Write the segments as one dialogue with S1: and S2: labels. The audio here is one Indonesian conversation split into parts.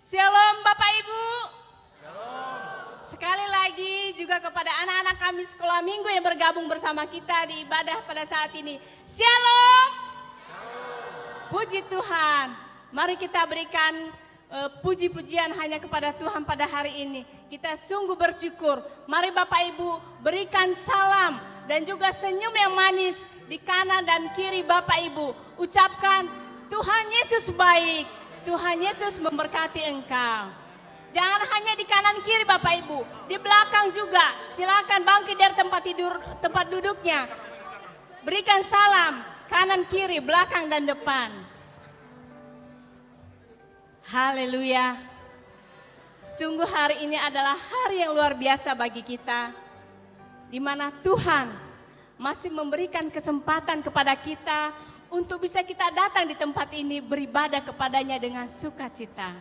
S1: Shalom Bapak Ibu. Sekali lagi juga kepada anak-anak kami sekolah minggu yang bergabung bersama kita di ibadah pada saat ini. Shalom. Puji Tuhan. Mari kita berikan puji-pujian hanya kepada Tuhan pada hari ini. Kita sungguh bersyukur. Mari Bapak Ibu berikan salam dan juga senyum yang manis di kanan dan kiri Bapak Ibu. Ucapkan Tuhan Yesus baik. Tuhan Yesus memberkati engkau. Jangan hanya di kanan kiri Bapak Ibu, di belakang juga. Silakan bangkit dari tempat duduknya. Berikan salam kanan kiri, belakang dan depan. Haleluya. Sungguh hari ini adalah hari yang luar biasa bagi kita, di mana Tuhan masih memberikan kesempatan kepada kita untuk bisa kita datang di tempat ini beribadah kepadanya dengan sukacita.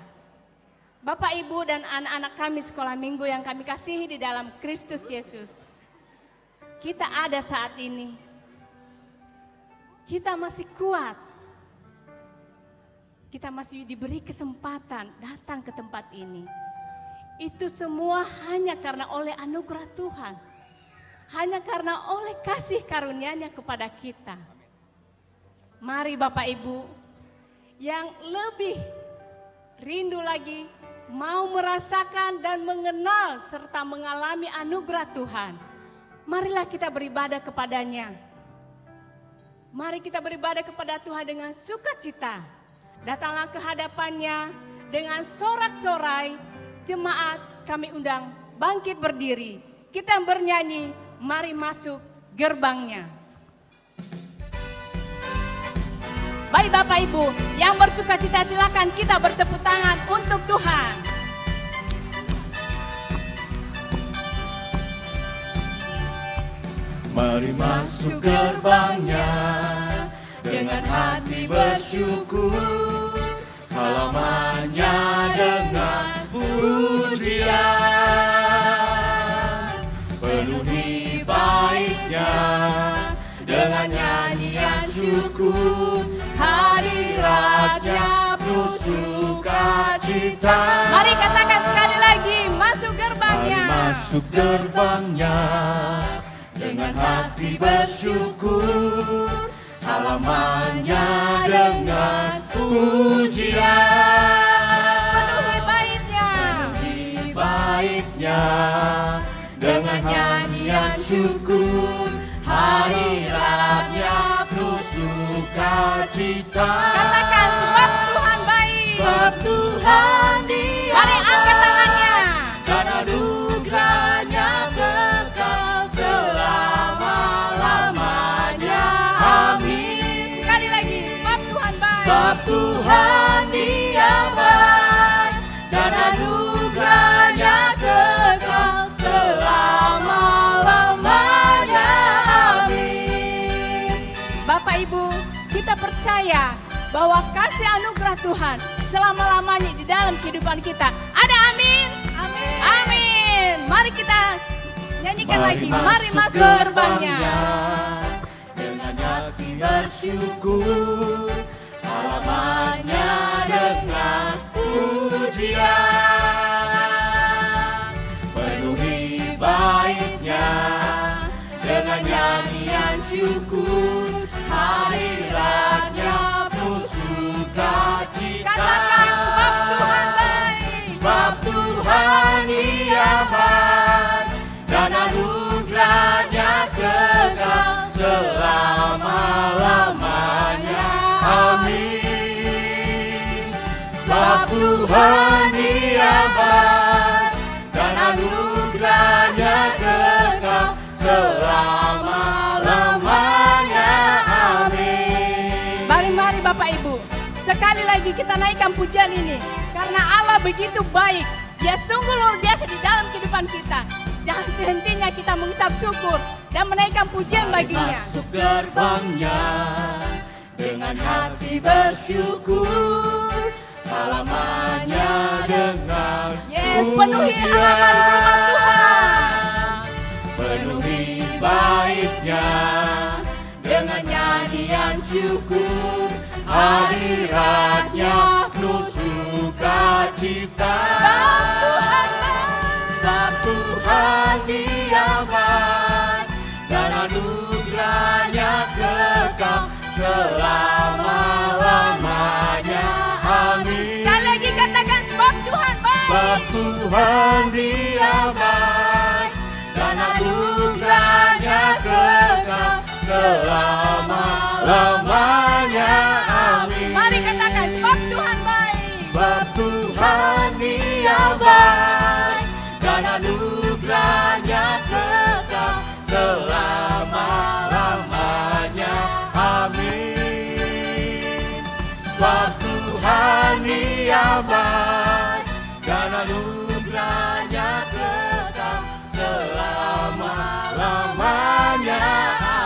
S1: Bapak, Ibu, dan anak-anak kami sekolah minggu yang kami kasihi di dalam Kristus Yesus. Kita ada saat ini. Kita masih kuat. Kita masih diberi kesempatan datang ke tempat ini. Itu semua hanya karena oleh anugerah Tuhan. Hanya karena oleh kasih karunia-Nya kepada kita. Mari Bapak Ibu yang lebih rindu lagi mau merasakan dan mengenal serta mengalami anugerah Tuhan. Marilah kita beribadah kepadanya. Mari kita beribadah kepada Tuhan dengan sukacita. Datanglah ke hadapannya dengan sorak-sorai. Jemaat kami undang bangkit berdiri. Kita bernyanyi, mari masuk gerbangnya. Baik Bapak Ibu, yang bersukacita silakan kita bertepuk tangan untuk Tuhan.
S2: Mari masuk gerbangnya dengan hati bersyukur, halamannya dengan pujian, penuhi baitnya dengan nyanyian syukur, hadiratnya penuh sukacita.
S1: Mari katakan sekali lagi, masuk gerbangnya.
S2: Mari masuk gerbangnya dengan hati bersyukur, halamannya dengan pujian,
S1: Penuhi baitnya,
S2: penuhi baitnya dengan nyanyian syukur, hadiratnya penuh sukacita.
S1: Katakan sebab Tuhan baik.
S2: Sebab Tuhan Dia
S1: Mari angkat tangannya.
S2: dan anugerahnya kekal selama-lamanya. Amin.
S1: Sekali lagi, sebab Tuhan baik.
S2: Sebab Tuhan Dia baik dan anugerahnya kekal selama-lamanya. Amin.
S1: Bapak Ibu, kita percaya bahwa kasih anugerah Tuhan selama-lamanya di dalam kehidupan kita. Ada amin?
S2: Amin.
S1: Amin. Mari kita nyanyikan lagi. Mari masuk gerbangnya.
S2: Dengan hati bersyukur, halamannya dengan pujian, penuhi baitnya dengan nyanyian syukur, hadiratnya penuh sukacita.
S1: Katakan sebab Tuhan baik.
S2: Sebab Tuhan Dia baik dan anugerahnya kekal selama-lamanya. Amin. Sebab Tuhan Dia baik dan anugerahnya kekal selama-lamanya. Amin.
S1: Mari Bapak Ibu, sekali lagi kita naikkan pujian ini. Karena Allah begitu baik, Dia sungguh luar biasa di dalam kehidupan kita. Jangan henti-hentinya kita mengucap syukur dan menaikkan pujian baginya.
S2: Masuk gerbangnya dengan hati bersyukur, halamannya dengan
S1: Penuhi halaman rumah Tuhan.
S2: Penuhi baitnya dengan nyanyian syukur, hadiratnya penuh sukacita. kita.
S1: Sebab Tuhan
S2: Dia baik dan anugerahnya kekal selama-lamanya. Amin.
S1: Sekali lagi katakan, sebab Tuhan baik.
S2: Sebab Tuhan Dia baik dan anugerahnya kekal selama-lamanya. Amin.
S1: Mari katakan, sebab Tuhan baik.
S2: Sebab Tuhan Dia baik dan anugerahnya kekal selama-lamanya. Amin. Sebab Tuhan Dia baik dan anugerahnya kekal selama-lamanya.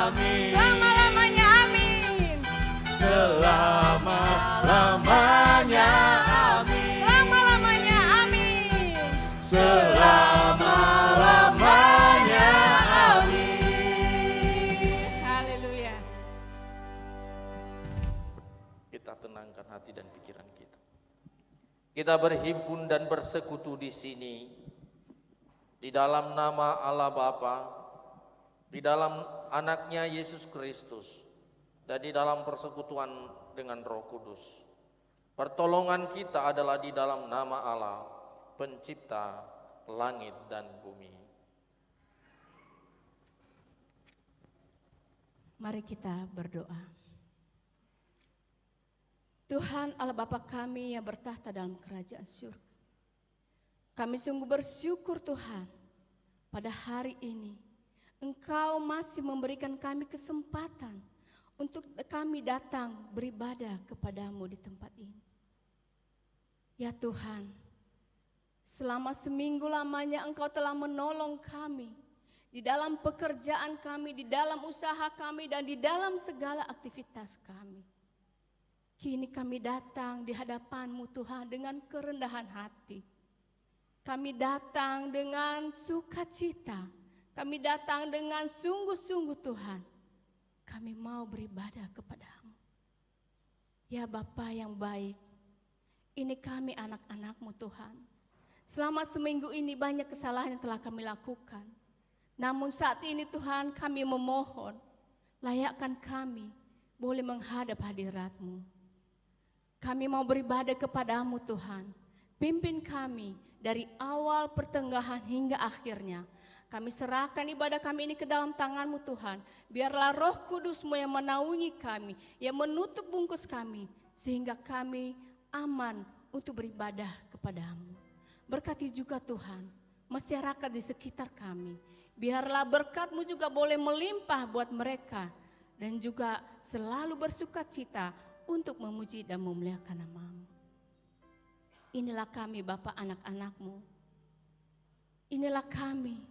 S2: Amin.
S1: Selama-lamanya, amin.
S2: Selama-lamanya. Amin.
S1: Selama-lamanya, amin.
S2: Selama-lamanya. Amin.
S1: Haleluya.
S3: Kita tenangkan hati dan pikiran kita. Kita berhimpun dan bersekutu di sini di dalam nama Allah Bapa, di dalam anaknya Yesus Kristus, dan di dalam persekutuan dengan Roh Kudus. Pertolongan kita adalah di dalam nama Allah, pencipta langit dan bumi.
S1: Mari kita berdoa. Tuhan Allah Bapa kami yang bertahta dalam kerajaan surga. Kami sungguh bersyukur Tuhan, pada hari ini Engkau masih memberikan kami kesempatan untuk kami datang beribadah kepadamu di tempat ini. Ya Tuhan, selama seminggu lamanya Engkau telah menolong kami di dalam pekerjaan kami, di dalam usaha kami, dan di dalam segala aktivitas kami. Kini kami datang di hadapan-Mu Tuhan dengan kerendahan hati. Kami datang dengan sukacita. Kami datang dengan sungguh-sungguh Tuhan. Kami mau beribadah kepada-Mu. Ya Bapa yang baik, ini kami anak-anak-Mu Tuhan. Selama seminggu ini banyak kesalahan yang telah kami lakukan. Namun saat ini Tuhan kami memohon, layakkan kami boleh menghadap hadirat-Mu. Kami mau beribadah kepada-Mu Tuhan. Pimpin kami dari awal pertengahan hingga akhirnya. Kami serahkan ibadah kami ini ke dalam tangan-Mu Tuhan. Biarlah Roh Kudus-Mu yang menaungi kami, yang menutup bungkus kami, sehingga kami aman untuk beribadah kepada-Mu. Berkati juga Tuhan masyarakat di sekitar kami. Biarlah berkat-Mu juga boleh melimpah buat mereka, dan juga selalu bersukacita untuk memuji dan memuliakan nama-Mu. Inilah kami Bapa anak-anak-Mu. Inilah kami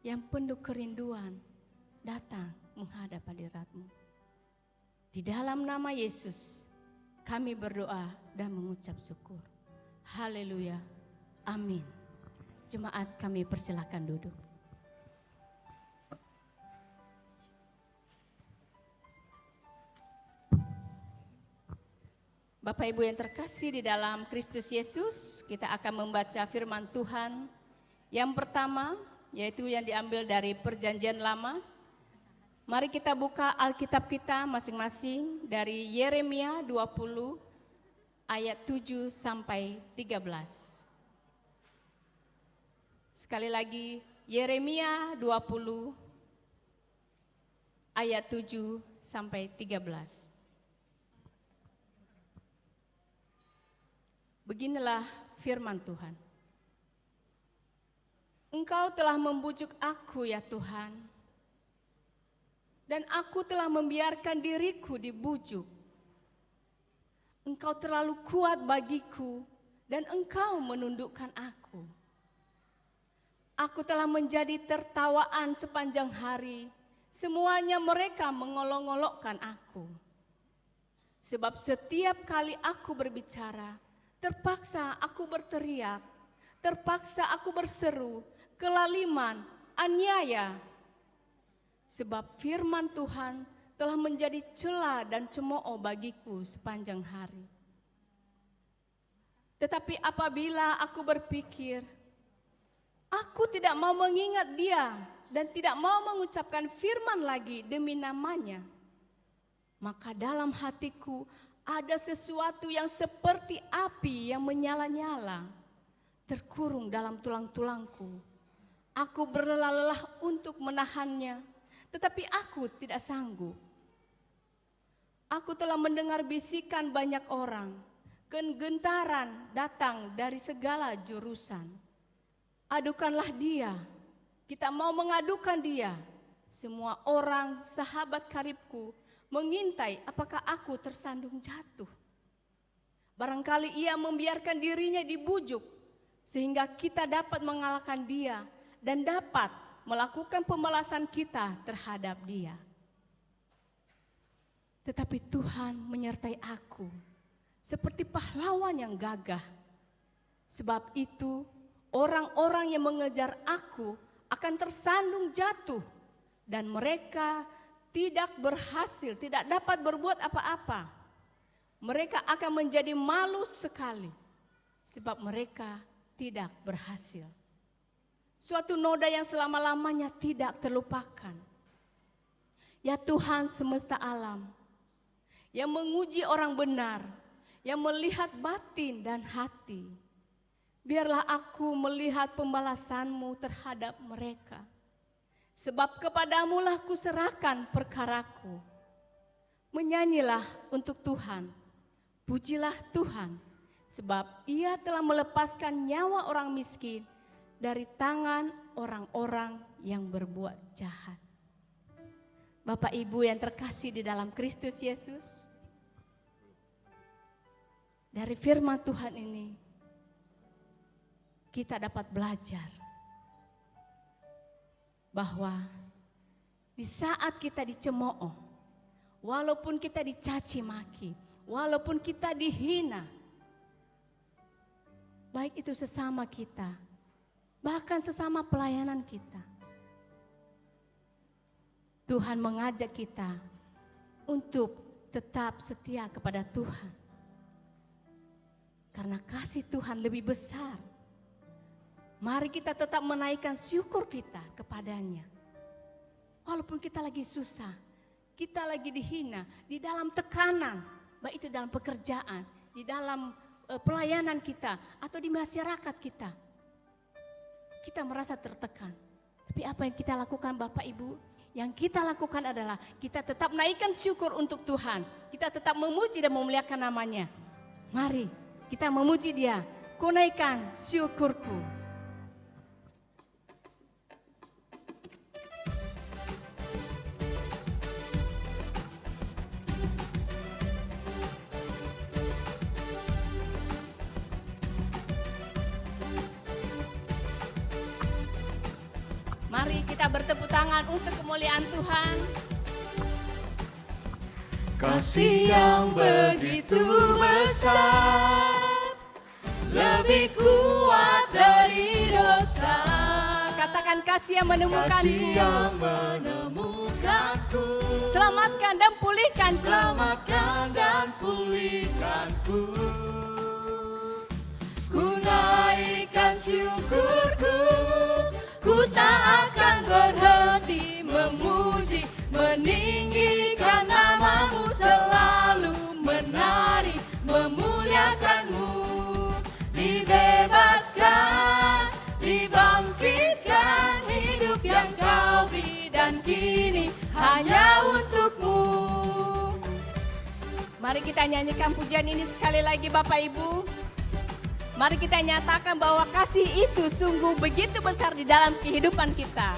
S1: yang penuh kerinduan datang menghadap hadirat-Mu. Di dalam nama Yesus kami berdoa dan mengucap syukur. Haleluya. Amin. Jemaat kami persilakan duduk. Bapak Ibu yang terkasih di dalam Kristus Yesus, kita akan membaca firman Tuhan yang pertama, yaitu yang diambil dari Perjanjian Lama. Mari kita buka Alkitab kita masing-masing dari Yeremia 20 ayat 7 sampai 13. Sekali lagi Yeremia 20 ayat 7 sampai 13. Beginilah firman Tuhan. Engkau telah membujuk aku ya Tuhan, dan aku telah membiarkan diriku dibujuk. Engkau terlalu kuat bagiku, dan engkau menundukkan aku. Aku telah menjadi tertawaan sepanjang hari, semuanya mereka mengolok-olokkan aku. Sebab setiap kali aku berbicara, terpaksa aku berteriak, terpaksa aku berseru, kelaliman, aniaya. Sebab firman Tuhan telah menjadi celah dan cemooh bagiku sepanjang hari. Tetapi apabila aku berpikir, aku tidak mau mengingat dia dan tidak mau mengucapkan firman lagi demi namanya, maka dalam hatiku ada sesuatu yang seperti api yang menyala-nyala, terkurung dalam tulang-tulangku. Aku berlelah-lelah untuk menahannya, tetapi aku tidak sanggup. Aku telah mendengar bisikan banyak orang, gentaran datang dari segala jurusan. Adukanlah dia, kita mau mengadukan dia. Semua orang sahabat karibku mengintai apakah aku tersandung jatuh. Barangkali ia membiarkan dirinya dibujuk sehingga kita dapat mengalahkan dia dan dapat melakukan pembalasan kita terhadap dia. Tetapi Tuhan menyertai aku seperti pahlawan yang gagah. Sebab itu orang-orang yang mengejar aku akan tersandung jatuh dan mereka tidak berhasil, tidak dapat berbuat apa-apa. Mereka akan menjadi malu sekali sebab mereka tidak berhasil. Suatu noda yang selama-lamanya tidak terlupakan. Ya Tuhan semesta alam, yang menguji orang benar, yang melihat batin dan hati. Biarlah aku melihat pembalasan-Mu terhadap mereka. Sebab kepadamu-lah kuserahkan perkaraku. Menyanyilah untuk Tuhan, pujilah Tuhan, sebab Ia telah melepaskan nyawa orang miskin dari tangan orang-orang yang berbuat jahat. Bapak Ibu yang terkasih di dalam Kristus Yesus, dari firman Tuhan ini kita dapat belajar bahwa di saat kita dicemooh, walaupun kita dicaci maki, walaupun kita dihina, baik itu sesama kita, bahkan sesama pelayanan kita, Tuhan mengajak kita untuk tetap setia kepada Tuhan. Karena kasih Tuhan lebih besar. Mari kita tetap menaikkan syukur kita kepadanya. Walaupun kita lagi susah, kita lagi dihina, di dalam tekanan, baik itu dalam pekerjaan, di dalam pelayanan kita, atau di masyarakat kita. Kita merasa tertekan. Tapi apa yang kita lakukan Bapak Ibu? Yang kita lakukan adalah kita tetap naikkan syukur untuk Tuhan. Kita tetap memuji dan memuliakan namanya. Mari kita memuji Dia. Ku naikkan syukurku. Mari kita bertepuk tangan untuk kemuliaan Tuhan.
S2: Kasih yang begitu besar, lebih kuat dari dosa.
S1: Katakan kasih yang menemukanku.
S2: Kasih yang menemukanku.
S1: Selamatkan dan pulihkanku.
S2: Selamatkan dan pulihkanku. Ku naikkan syukurku. Ku tak akan berhenti memuji, meninggikan nama-Mu, selalu menari, memuliakan-Mu. Dibebaskan, dibangkitkan, hidup yang Kau beri dan kini hanya untuk-Mu.
S1: Mari kita nyanyikan pujian ini sekali lagi Bapak Ibu. Mari kita nyatakan bahwa kasih itu sungguh begitu besar di dalam kehidupan kita.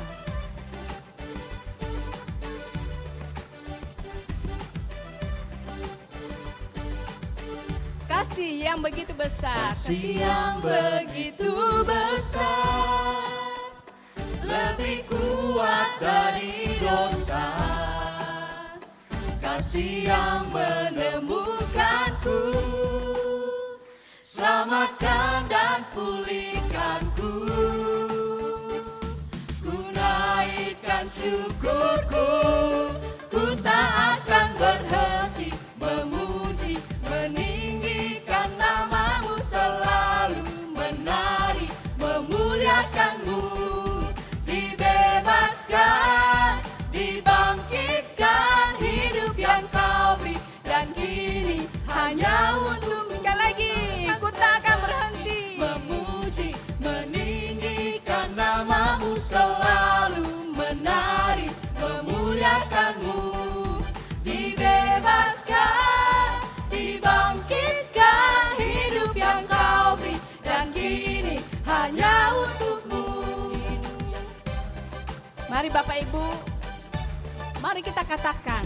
S1: Kasih yang begitu besar.
S2: Kasih yang begitu besar, lebih kuat dari dosa. Kasih yang menemukanku, selamatkan dan pulihkanku. Ku naikkan syukurku, ku tak akan berhenti memuji, meninggikan nama-Mu selalu.
S1: Bapak Ibu, mari kita katakan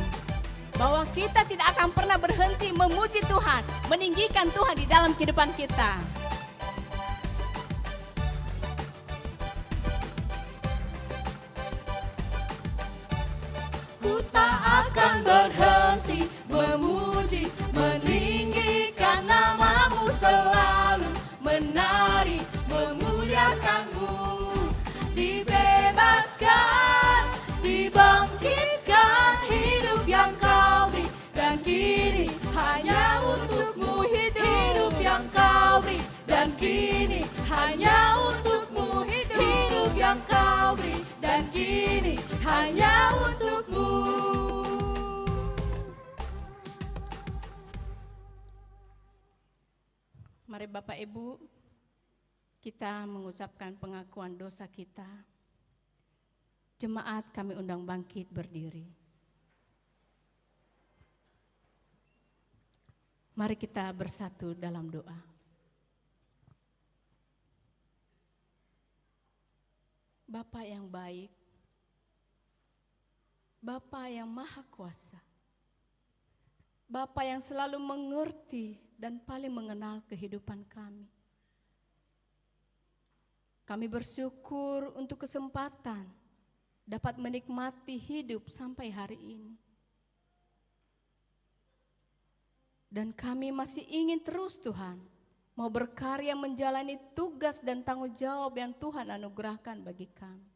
S1: bahwa kita tidak akan pernah berhenti memuji Tuhan, meninggikan Tuhan di dalam kehidupan kita.
S2: Ku tak akan berhenti memuji, meninggikan namamu selalu, menari, memuliakanmu, dibebaskan, dibangkitkan, hidup yang kau beri, dan kini hanya untukmu hidup yang kau beri, dan kini hanya untukmu hidup yang kau beri, dan kini hanya untukmu.
S1: Mari Bapak Ibu, kita mengucapkan pengakuan dosa kita. Jemaat kami undang bangkit berdiri. Mari kita bersatu dalam doa. Bapa yang baik, Bapa yang maha kuasa, Bapa yang selalu mengerti dan paling mengenal kehidupan kami. Kami bersyukur untuk kesempatan dapat menikmati hidup sampai hari ini. Dan kami masih ingin terus Tuhan, mau berkarya menjalani tugas dan tanggung jawab yang Tuhan anugerahkan bagi kami.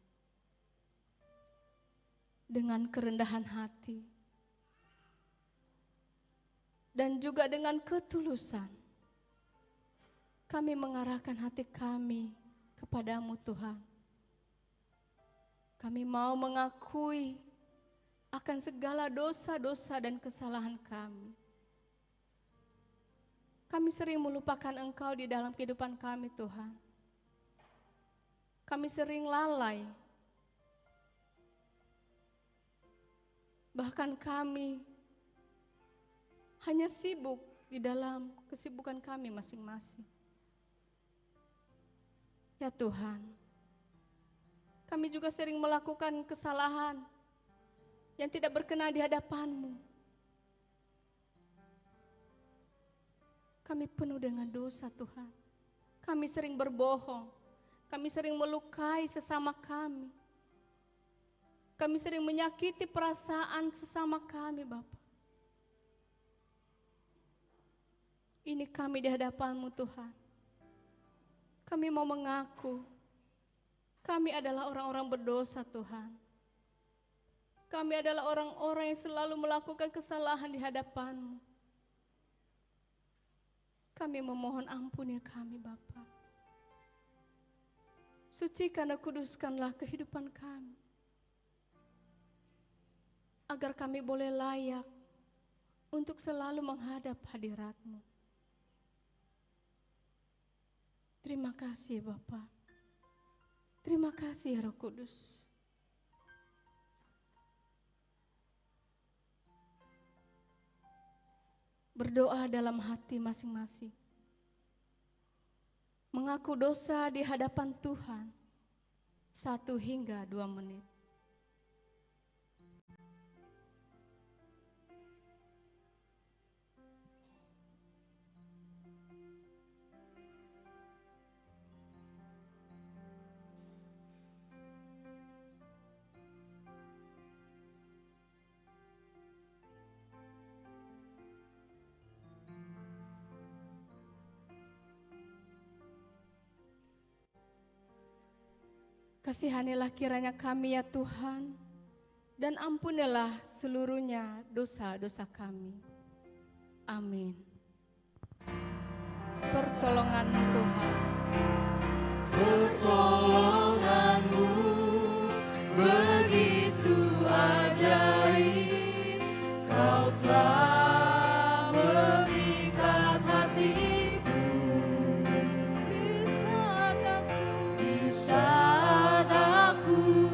S1: Dengan kerendahan hati, dan juga dengan ketulusan, kami mengarahkan hati kami kepadamu Tuhan. Kami mau mengakui akan segala dosa-dosa dan kesalahan kami. Kami sering melupakan Engkau di dalam kehidupan kami Tuhan. Kami sering lalai. Bahkan kami hanya sibuk di dalam kesibukan kami masing-masing. Ya Tuhan, kami juga sering melakukan kesalahan yang tidak berkenan di hadapan-Mu. Kami penuh dengan dosa Tuhan. Kami sering berbohong. Kami sering melukai sesama kami. Kami sering menyakiti perasaan sesama kami Bapa. Ini kami di hadapan-Mu Tuhan. Kami mau mengaku, kami adalah orang-orang berdosa Tuhan. Kami adalah orang-orang yang selalu melakukan kesalahan di hadapan-Mu. Kami memohon ampun ya kami Bapa. Sucikan dan kuduskanlah kehidupan kami. Agar kami boleh layak untuk selalu menghadap hadirat-Mu. Terima kasih Bapa. Terima kasih Roh Kudus. Berdoa dalam hati masing-masing. Mengaku dosa di hadapan Tuhan 1 hingga 2 menit. Kasihanilah kiranya kami ya Tuhan, dan ampunilah seluruhnya dosa-dosa kami. Amin. Pertolongan-Mu Tuhan.
S2: Pertolongan-Mu begitu ajaib, Kau telah memikat hatiku. Di saat aku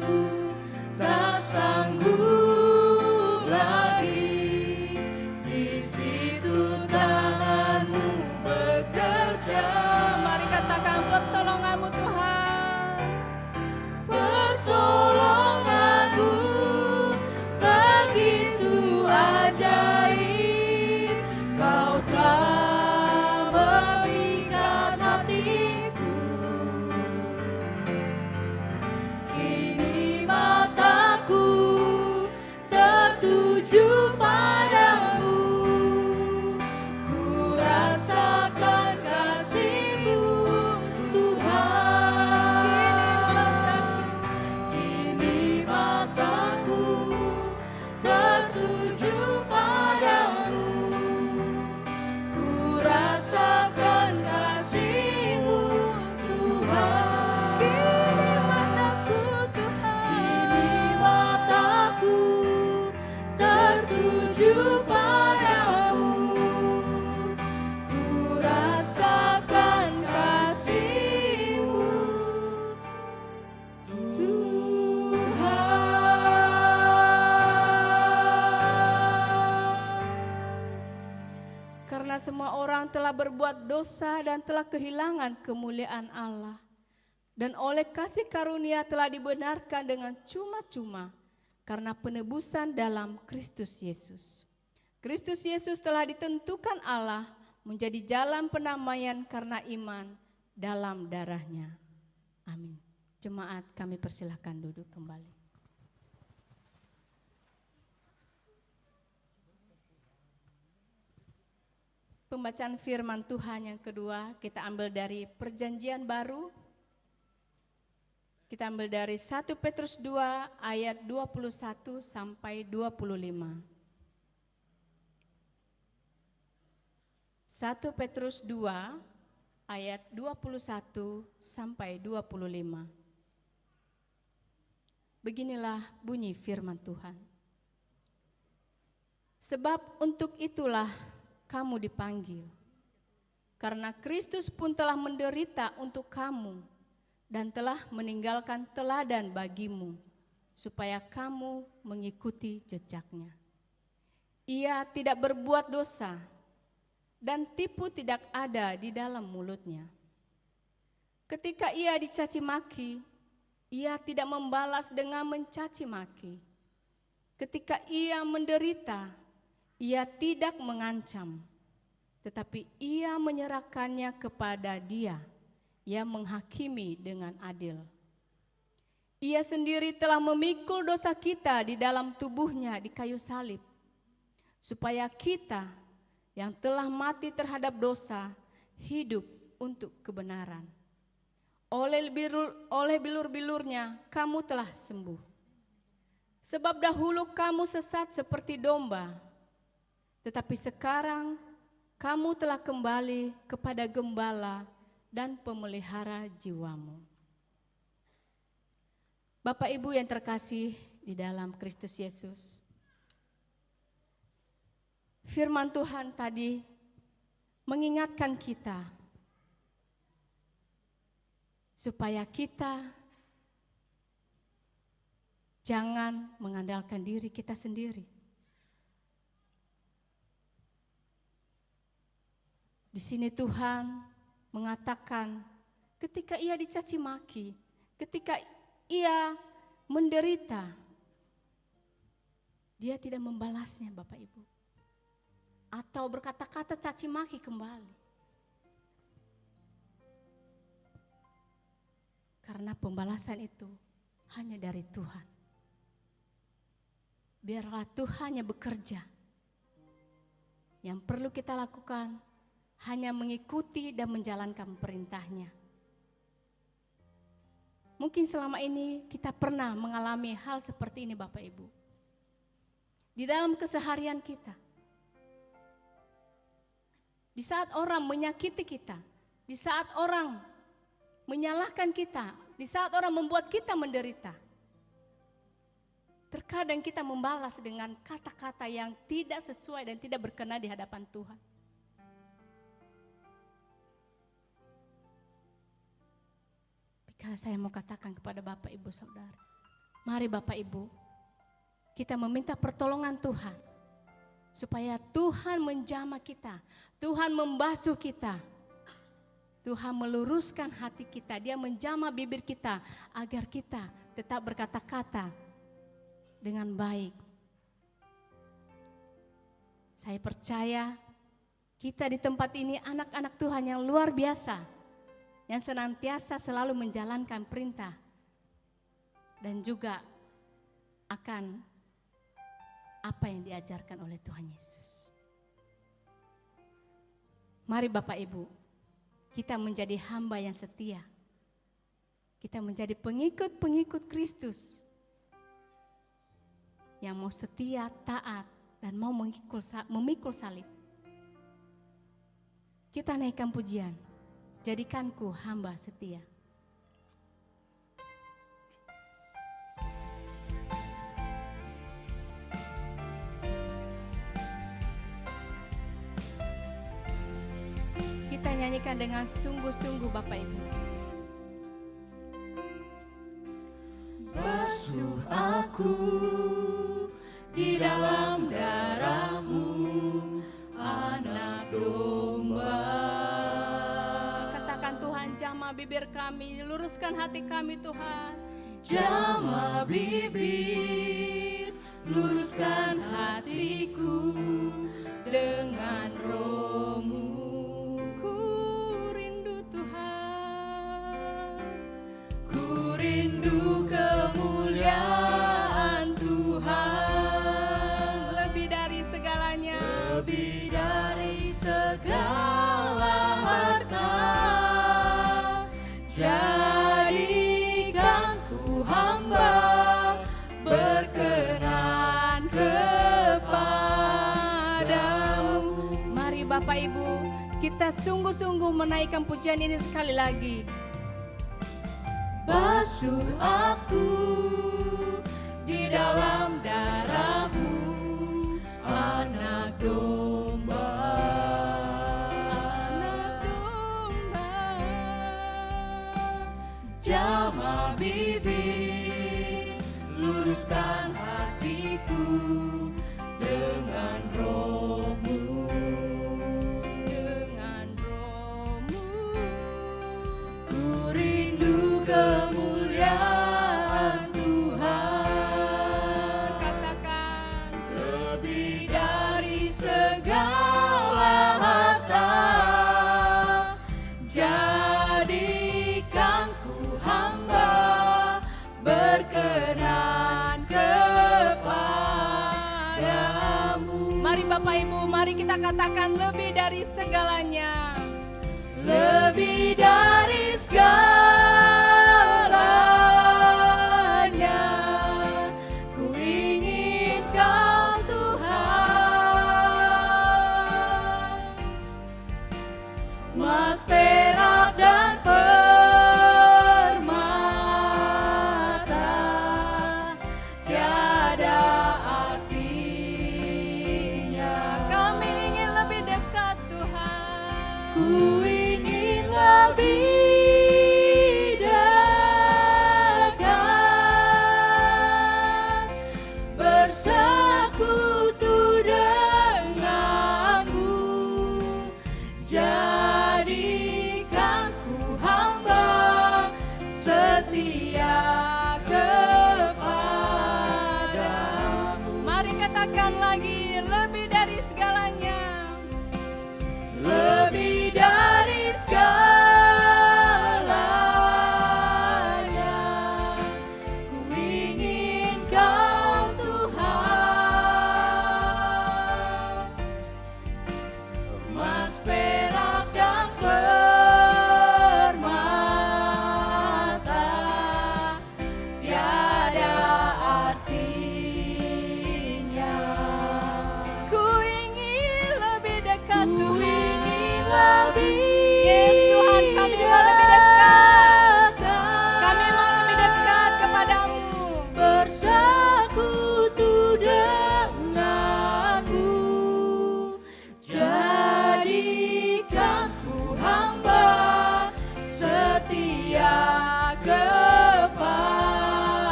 S2: tak sanggup lagi, di situ tangan-Mu bekerja.
S1: Mari katakan pertolongan-Mu Tuhan.
S2: Pertolongan-Mu
S1: karena semua orang telah berbuat dosa dan telah kehilangan kemuliaan Allah. Dan oleh kasih karunia telah dibenarkan dengan cuma-cuma karena penebusan dalam Kristus Yesus. Kristus Yesus telah ditentukan Allah menjadi jalan pendamaian karena iman dalam darahnya. Amin. Jemaat, kami persilahkan duduk kembali. Pembacaan firman Tuhan yang kedua kita ambil dari Perjanjian Baru. Kita ambil dari 1 Petrus 2 ayat 21 sampai 25. 1 Petrus 2 ayat 21 sampai 25. Beginilah bunyi firman Tuhan. Sebab untuk itulah kamu dipanggil, karena Kristus pun telah menderita untuk kamu dan telah meninggalkan teladan bagimu, supaya kamu mengikuti jejaknya. Ia tidak berbuat dosa, dan tipu tidak ada di dalam mulutnya. Ketika ia dicaci maki, ia tidak membalas dengan mencaci maki. Ketika ia menderita, ia tidak mengancam, tetapi ia menyerahkannya kepada Dia yang menghakimi dengan adil. Ia sendiri telah memikul dosa kita di dalam tubuhnya di kayu salib, supaya kita yang telah mati terhadap dosa hidup untuk kebenaran. Oleh bilur-bilurnya kamu telah sembuh. Sebab dahulu kamu sesat seperti domba, tetapi sekarang kamu telah kembali kepada gembala dan pemelihara jiwamu. Bapak Ibu yang terkasih di dalam Kristus Yesus, firman Tuhan tadi mengingatkan kita supaya kita jangan mengandalkan diri kita sendiri. Di sini Tuhan mengatakan ketika ia dicaci maki, ketika ia menderita, dia tidak membalasnya Bapak Ibu. Atau berkata-kata caci maki kembali. Karena pembalasan itu hanya dari Tuhan. Biarlah Tuhan yang bekerja. Yang perlu kita lakukan hanya mengikuti dan menjalankan perintahnya. Mungkin selama ini kita pernah mengalami hal seperti ini Bapak Ibu. Di dalam keseharian kita. Di saat orang menyakiti kita, di saat orang menyalahkan kita, di saat orang membuat kita menderita. Terkadang kita membalas dengan kata-kata yang tidak sesuai dan tidak berkenan di hadapan Tuhan. Karena saya mau katakan kepada Bapak Ibu Saudara, mari Bapak Ibu, kita meminta pertolongan Tuhan, supaya Tuhan menjamah kita, Tuhan membasuh kita, Tuhan meluruskan hati kita, Dia menjamah bibir kita, agar kita tetap berkata-kata dengan baik. Saya percaya kita di tempat ini anak-anak Tuhan yang luar biasa, yang senantiasa selalu menjalankan perintah dan juga akan apa yang diajarkan oleh Tuhan Yesus. Mari Bapak Ibu, kita menjadi hamba yang setia. Kita menjadi pengikut-pengikut Kristus yang mau setia, taat, dan mau memikul salib. Kita naikkan pujian. Jadikanku hamba setia. Kita nyanyikan dengan sungguh-sungguh Bapak Ibu.
S2: Basuh aku di dalam darah-Mu, anak domba.
S1: Tuhan, jamah bibir kami, luruskan hati kami Tuhan.
S2: Jamah bibir, luruskan hatiku dengan Roh-Mu.
S1: Ku rindu Tuhan,
S2: Ku rindu kemuliaan Tuhan,
S1: lebih dari segalanya.
S2: lebih dari segala harta. Jadikan ku hamba berkenan kepadamu.
S1: Mari Bapak Ibu, kita sungguh-sungguh menaikkan pujian ini sekali lagi.
S2: Basuh aku di dalam darah-Mu, anak domba.
S1: Anak domba,
S2: Jamah bibir, luruskan hatiku dengan Roh-Mu.
S1: dengan Roh-Mu.
S2: Ku rindu kemuliaan Tuhan,
S1: Katakan,
S2: lebih dari segala harta. Jadikan ku hamba berkenan kepadamu.
S1: mari Bapak Ibu, mari kita katakan lebih dari segalanya.
S2: Lebih dari segalanya, ku ingin Kau Tuhan. Emas, perak, dan permata tiada artinya.
S1: Kami ingin lebih dekat Tuhan.
S2: Ku ingin lebih dekat, bersekutu denganmu. Jadikan ku hamba setia kepadamu.
S1: Mari katakan lagi, lebih dari segalanya.
S2: Lebih dari segalanya, ku ingin Kau Tuhan. Emas, perak, dan permata tiada artinya.
S1: Ku ingin lebih dekat
S2: Ku
S1: Tuhan.
S2: ingin lebih
S1: Yes Tuhan, kami mau lebih dekat. Kami mau lebih dekat kepadamu.
S2: bersekutu denganmu. Jadikan ku hamba setia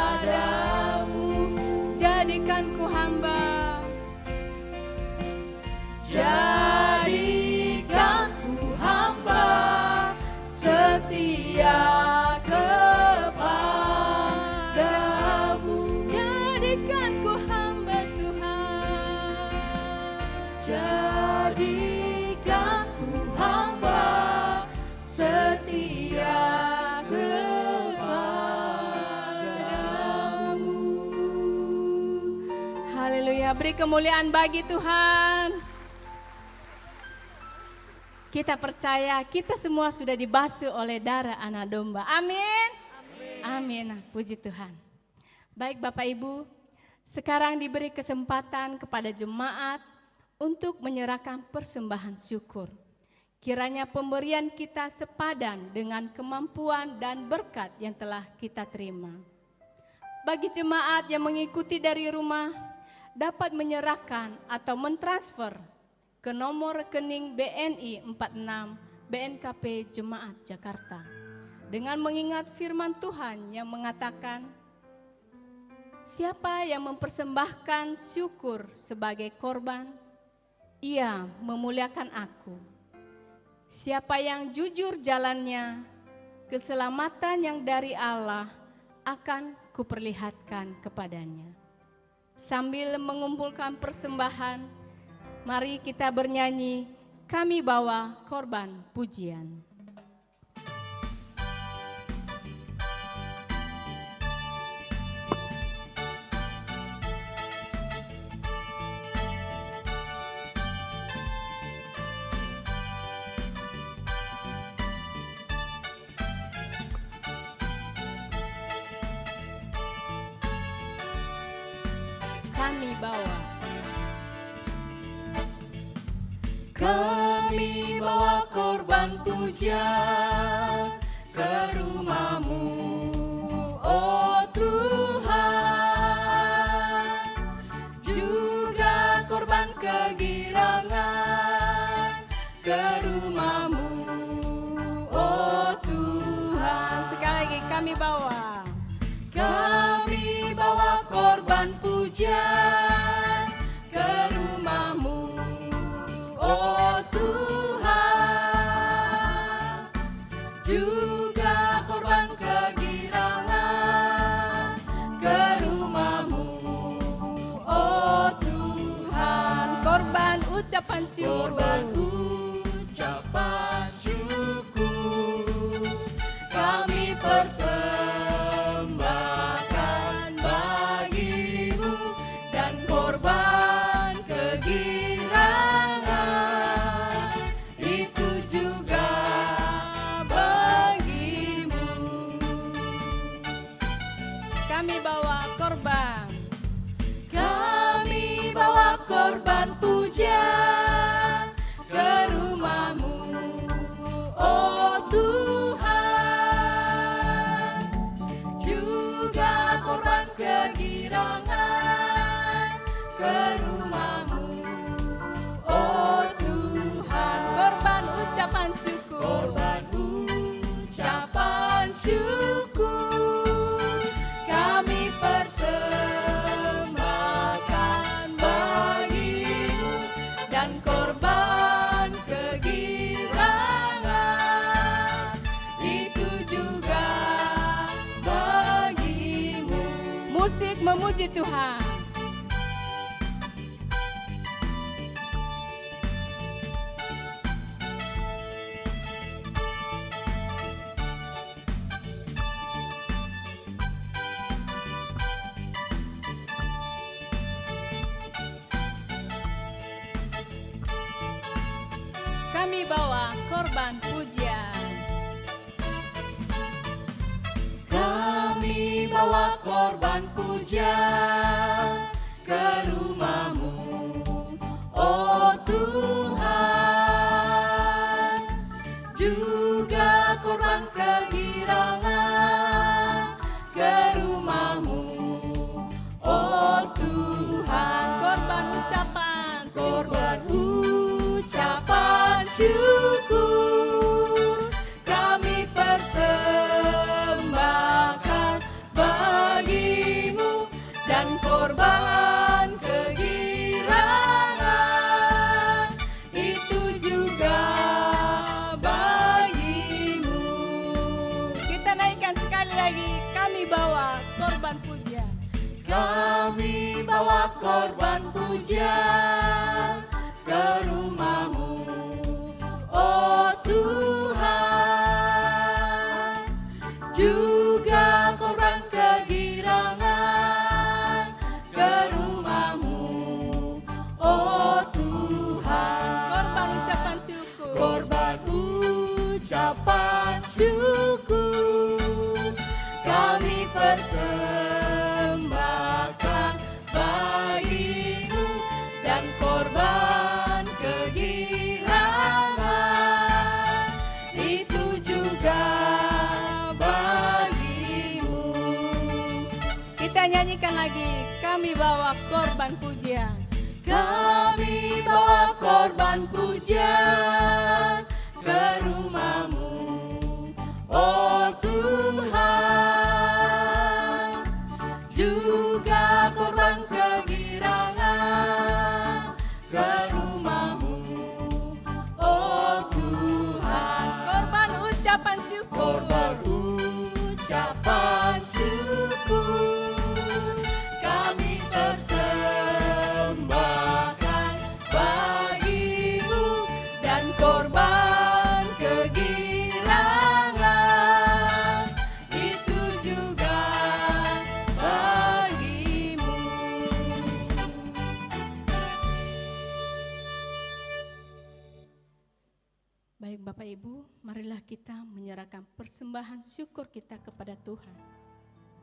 S2: kepadamu.
S1: Jadikan ku hamba.
S2: Jadikan ku hamba setia kepadamu.
S1: Jadikan ku hamba Tuhan.
S2: Jadikan ku hamba setia kepadamu.
S1: Haleluya, beri kemuliaan bagi Tuhan. Kita percaya kita semua sudah dibasuh oleh darah anak domba. Amin. Amin. Puji Tuhan. Baik Bapak Ibu, sekarang diberi kesempatan kepada jemaat untuk menyerahkan persembahan syukur. Kiranya pemberian kita sepadan dengan kemampuan dan berkat yang telah kita terima. Bagi jemaat yang mengikuti dari rumah, dapat menyerahkan atau mentransfer ke nomor rekening BNI 46 BNKP Jemaat Jakarta. Dengan mengingat firman Tuhan yang mengatakan, siapa yang mempersembahkan syukur sebagai korban, ia memuliakan aku. Siapa yang jujur jalannya, keselamatan yang dari Allah akan kuperlihatkan kepadanya. Sambil mengumpulkan persembahan, mari kita bernyanyi, kami bawa korban pujian. Kami
S2: bawa korban puja ke rumah-Mu, oh Tuhan, juga korban kegirangan ke rumah-Mu, oh Tuhan.
S1: Sekali lagi kami bawa
S2: korban puja ke rumah-Mu, oh Tuhan, juga korban kegirangan ke rumah-Mu, oh Tuhan.
S1: korban ucapan syukur.
S2: Korban ucapan syukur kami persembahkan bagi-Mu, dan korban kegirangan itu juga bagi-Mu.
S1: Kami bawa korban.
S2: Kami bawa korban puja ke rumah-Mu, oh Tuhan, juga korban kegirangan ke rumah-Mu, oh Tuhan.
S1: Korban ucapan syukur.
S2: Korban ucapan syukur kami persembahkan bagi-Mu, dan korban kegirangan itu juga bagi-Mu.
S1: Musik memuji Tuhan. Kami bawa korban pujian.
S2: Kami bawa korban puja ke rumah-Mu, oh Tuhan, juga korban kegirangan ke rumah-Mu, oh Tuhan.
S1: Korban ucapan
S2: Korban
S1: syukur.
S2: ucapan syukur kami persembahkan bagi-Mu, dan korban kegirangan itu juga bagi-Mu.
S1: Kita naikkan sekali lagi, kami bawa korban pujian.
S2: Kami bawa korban puja ke rumah-Mu, oh Tuhan, juga korban kegirangan ke rumah-Mu, oh Tuhan.
S1: Korban ucapan syukur.
S2: Korban ucapan syukur kami persembahkan bagi-Mu, dan korban kegirangan itu juga bagi-Mu.
S1: Kita nyanyikan lagi, kami bawa korban pujian.
S2: Kami bawa korban puja ke rumah-Mu, oh Tuhan, juga korban kegirangan ke rumah-Mu, oh Tuhan.
S1: Korban ucapan
S2: bersyukur, berucapan syukur. Kami persembahkan bagimu dan korban kegirangan itu juga bagimu.
S1: Baik Bapak Ibu, marilah kita menyerahkan persembahan syukur kita kepada Tuhan.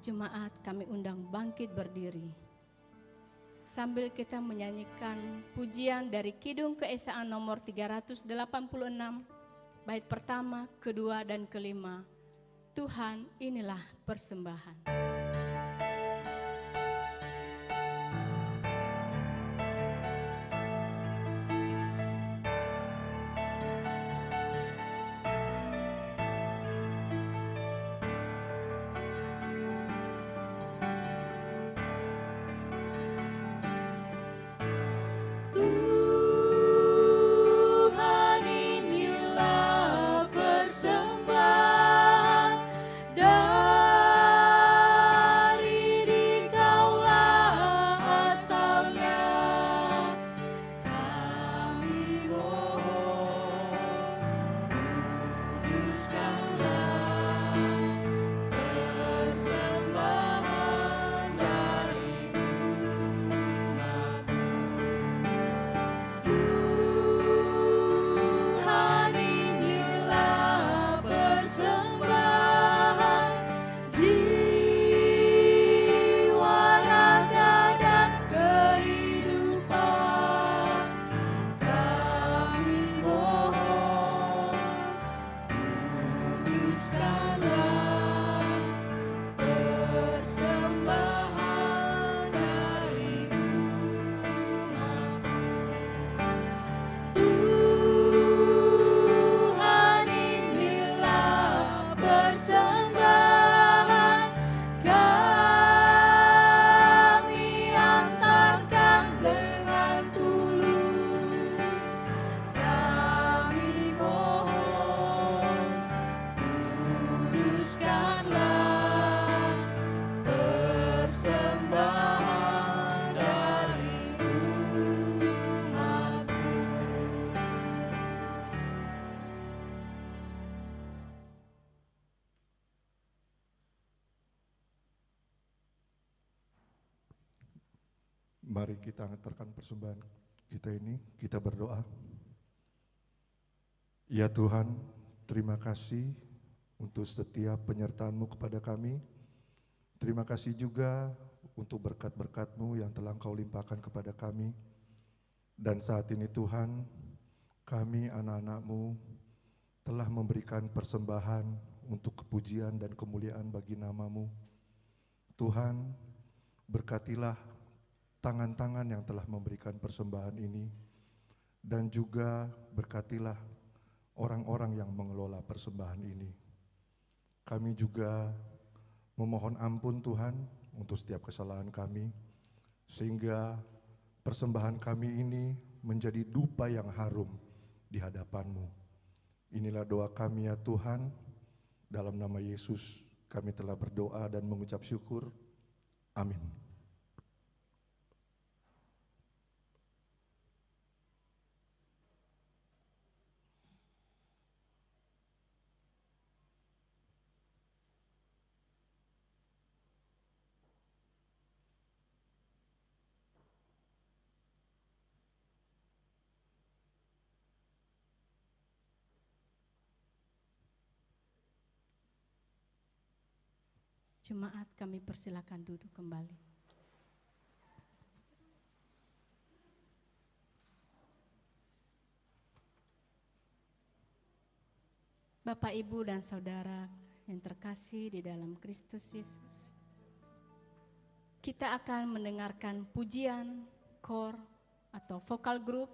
S1: Jemaat kami undang bangkit berdiri. Sambil kita menyanyikan pujian dari Kidung Keesaan nomor 386, bait pertama, kedua, dan kelima. Tuhan, inilah persembahan.
S2: Tuhan, inilah persembahan dari Dikaulah asalnya. Kami mohon, kuduskanlah persembahan dari umat-Mu. Tuhan, inilah persembahan jiwa, raga, dan kehidupan. Kami mohon, kuduskanlah persembahan dari umat-Mu. Tuhan, inilah persembahan kami antarkan dengan tulus. Kami mohon, kuduskanlah persembahan dari umat-Mu.
S4: Mari kita antarkan persembahan kita ini, kita berdoa. Ya Tuhan, terima kasih untuk setiap penyertaan-Mu kepada kami. Terima kasih juga untuk berkat-berkat-Mu yang telah Engkau limpahkan kepada kami. Dan saat ini Tuhan, kami anak-anak-Mu telah memberikan persembahan untuk kepujian dan kemuliaan bagi nama-Mu. Tuhan, berkatilah tangan-tangan yang telah memberikan persembahan ini, dan juga berkatilah orang-orang yang mengelola persembahan ini. Kami juga memohon ampun Tuhan untuk setiap kesalahan kami, sehingga persembahan kami ini menjadi dupa yang harum di hadapan-Mu. Inilah doa kami ya Tuhan, dalam nama Yesus kami telah berdoa dan mengucap syukur. Amin.
S1: Jemaat kami persilakan duduk kembali. Bapak, Ibu, dan Saudara yang terkasih di dalam Kristus Yesus, kita akan mendengarkan pujian kor atau vokal group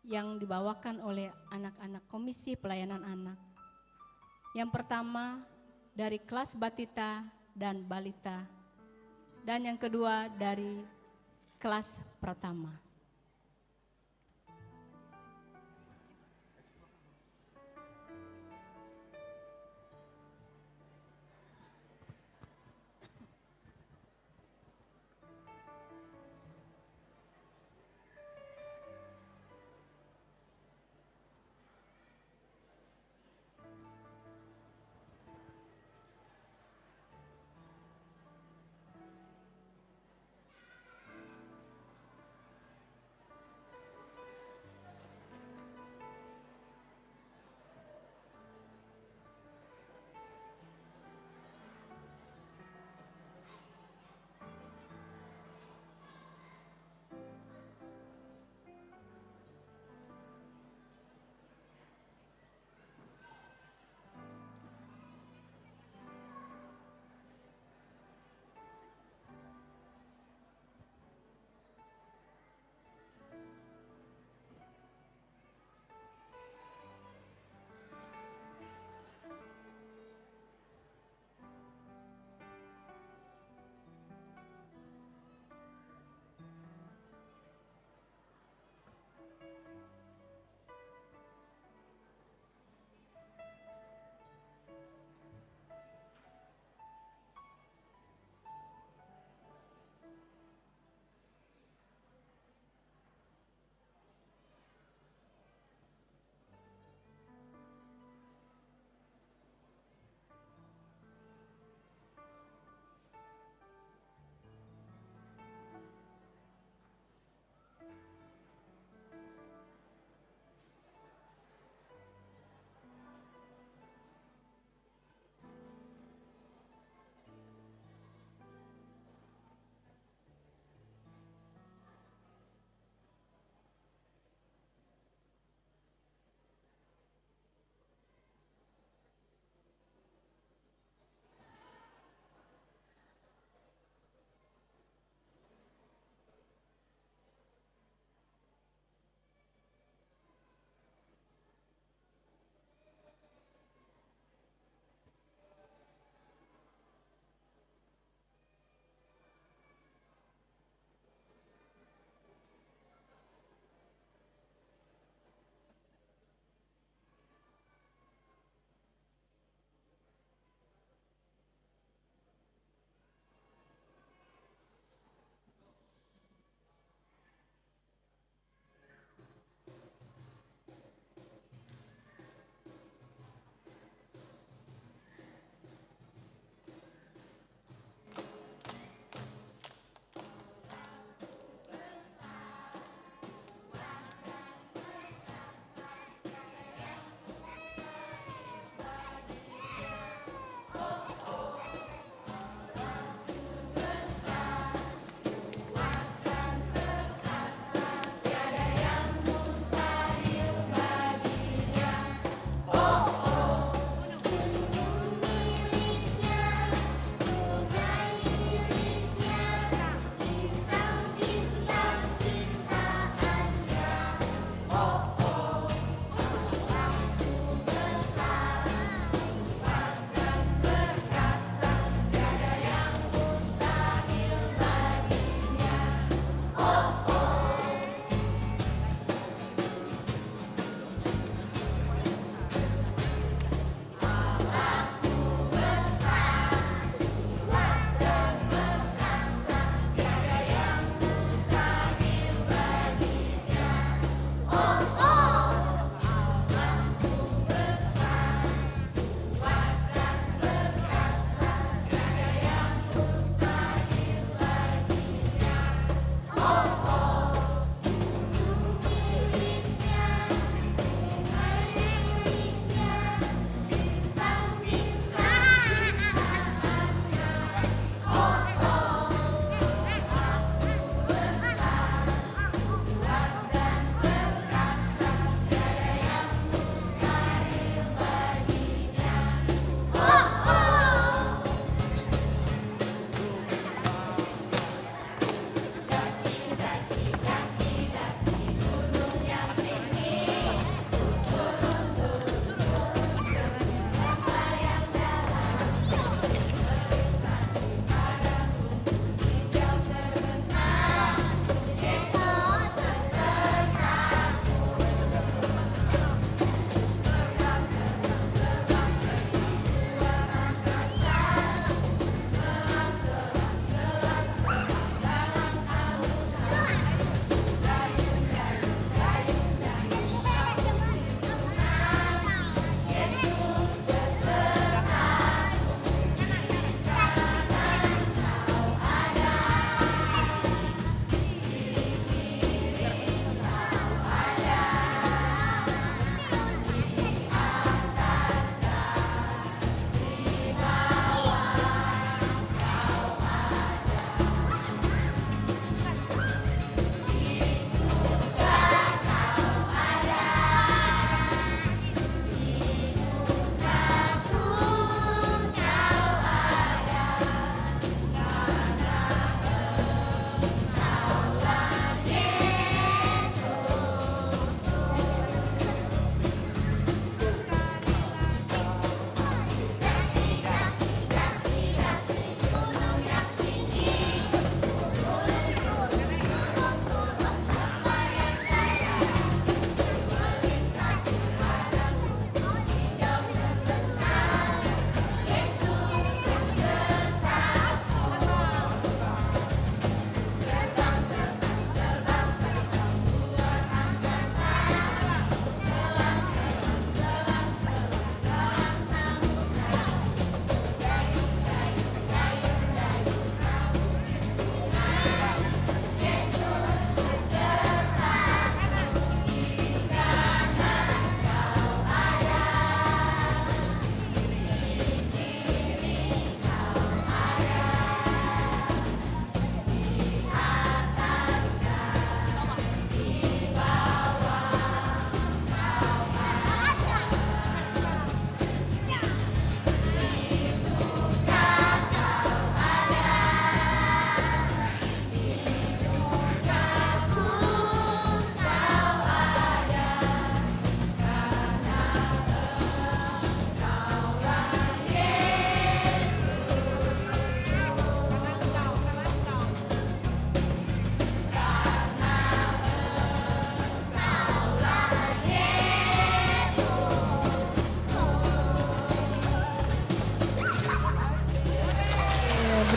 S1: yang dibawakan oleh anak-anak Komisi Pelayanan Anak. Yang pertama dari kelas Batita dan Balita, dan yang kedua dari kelas Pratama.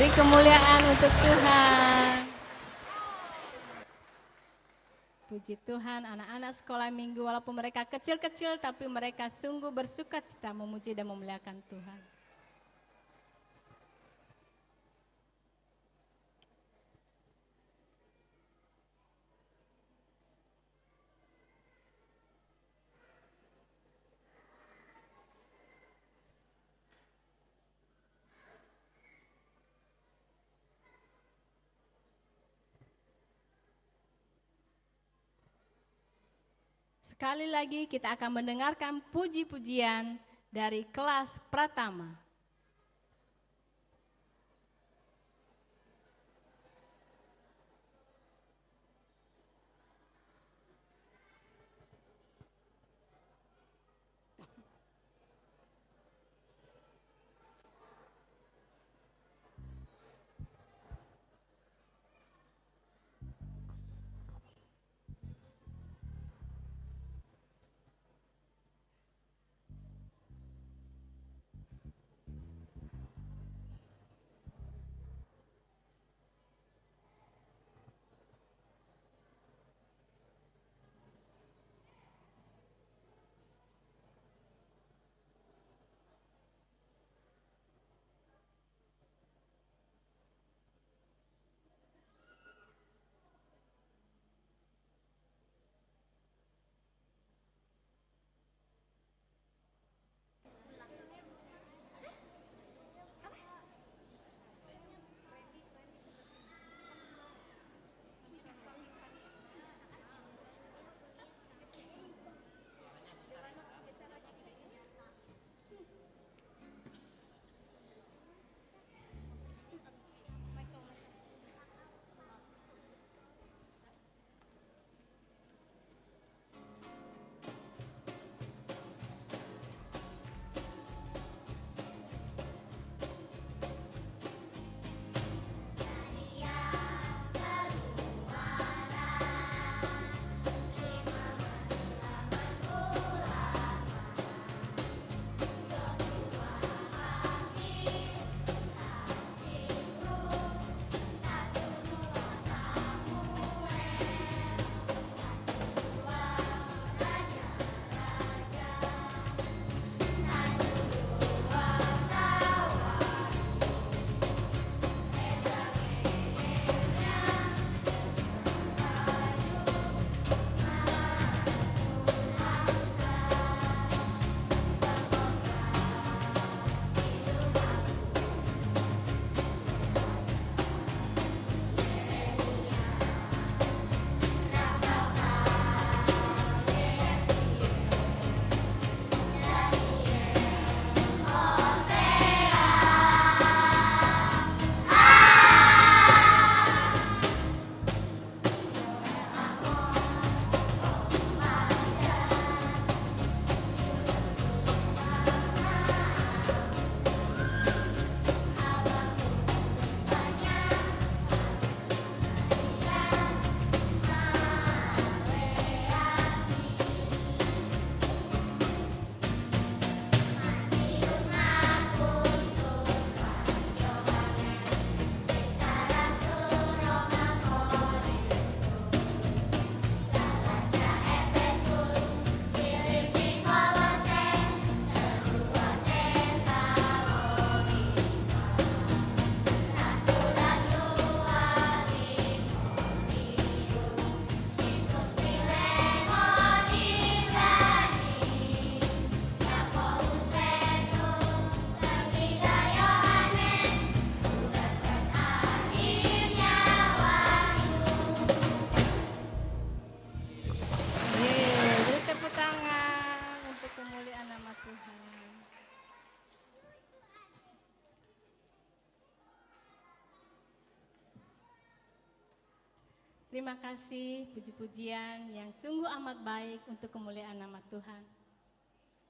S1: Beri kemuliaan untuk Tuhan. Puji Tuhan, anak-anak sekolah minggu walaupun mereka kecil-kecil tapi mereka sungguh bersukacita memuji dan memuliakan Tuhan. Sekali lagi kita akan mendengarkan puji-pujian dari kelas Pratama. Terima kasih puji-pujian yang sungguh amat baik untuk kemuliaan nama Tuhan.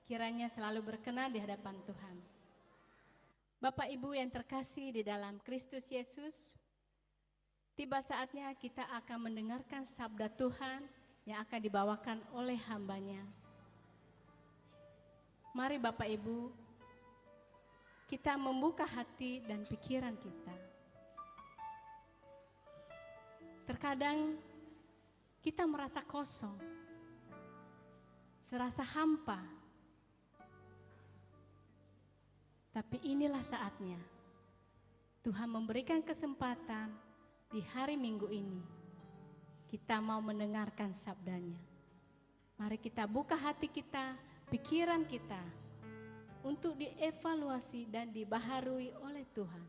S1: Kiranya selalu berkenan di hadapan Tuhan. Bapak Ibu yang terkasih di dalam Kristus Yesus, tiba saatnya kita akan mendengarkan sabda Tuhan yang akan dibawakan oleh hambanya. Mari Bapak Ibu, kita membuka hati dan pikiran kita. Terkadang kita merasa kosong, serasa hampa. Tapi inilah saatnya Tuhan memberikan kesempatan di hari Minggu ini. Kita mau mendengarkan sabdanya. Mari kita buka hati kita, pikiran kita untuk dievaluasi dan dibaharui oleh Tuhan.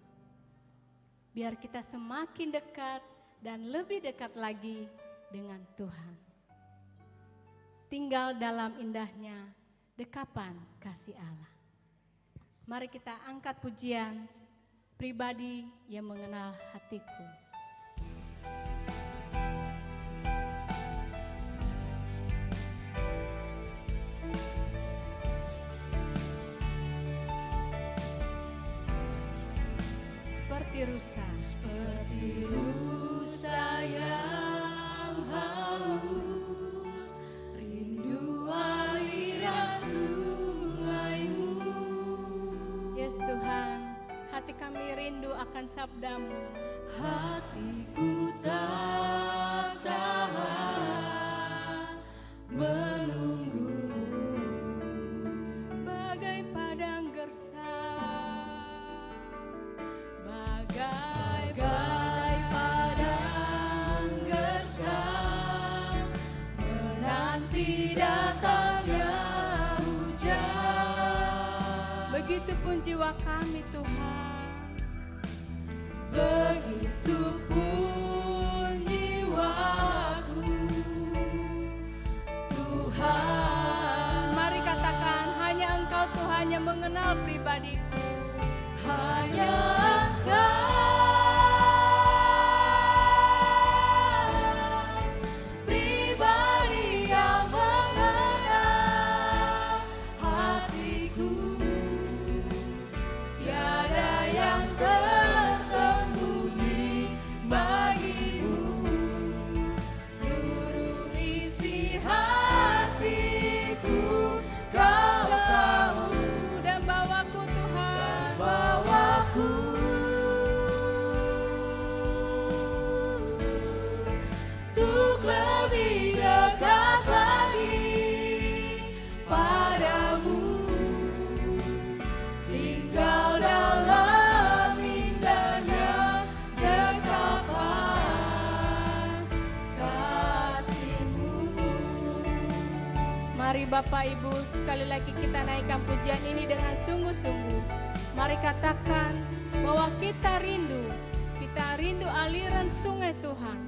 S1: Biar kita semakin dekat dan lebih dekat lagi dengan Tuhan. Tinggal dalam indahnya dekapan kasih Allah. Mari kita angkat pujian pribadi yang mengenal hatiku. Seperti rusa
S2: yang haus, rindu aliran sungaimu.
S1: Yes Tuhan, hati kami rindu akan sabdamu.
S2: Hatiku tak tahan menunggumu,
S1: Bagai padang gersang, bagai
S2: padang gersang, menanti datangnya hujan.
S1: begitupun jiwa kami Tuhan.
S2: Begitupun jiwaku, Tuhan.
S1: Mari katakan, hanya Engkau Tuhan yang mengenal pribadiku.
S2: Hanya Engkau pribadi yang mengenal hatiku. Tiada yang tersembunyi bagimu. Seluruh isi hatiku Kau tahu.
S1: Dan bawaku Tuhan,
S2: Bawaku untuk lebih dekat lagi padamu, tinggal dalam indahnya dekapan kasih-Mu.
S1: mari Bapak Ibu sekali lagi kita naikkan pujian ini dengan sungguh-sungguh. Mari katakan bahwa kita rindu aliran sungai Tuhan.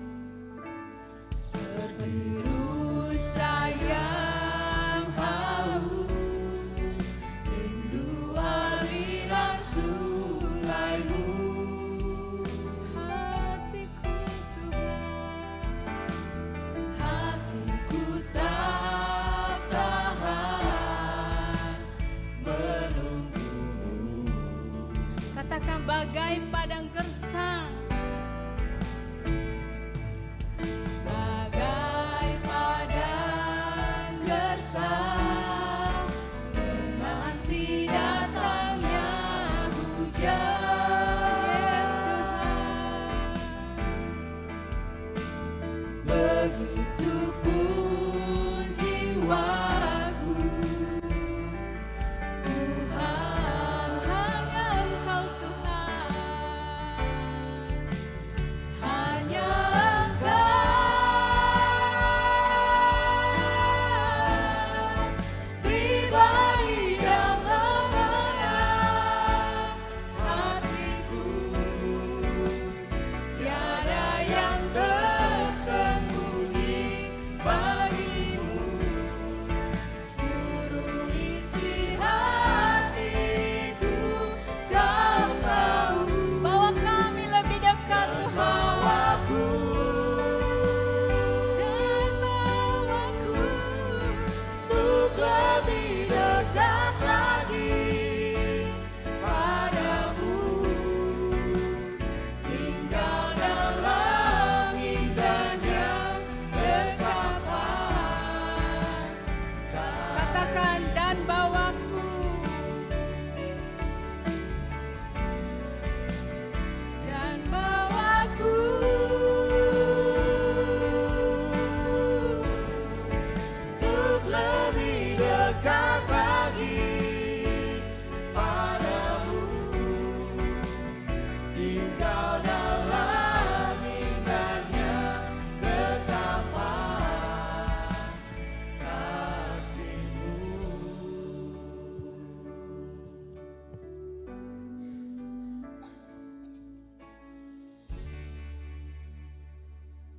S2: Seperti rusa yang haus, rindu aliran sungaimu.
S1: Hatiku Tuhan,
S2: Hatiku tak tahan menunggumu.
S1: katakan bagai padang gersang,
S2: Bagai padang gersang, menanti datangnya hujan.
S1: yes Tuhan.
S2: Begitupun jiwaku, Tuhan.
S1: Hanya Engkau Tuhan.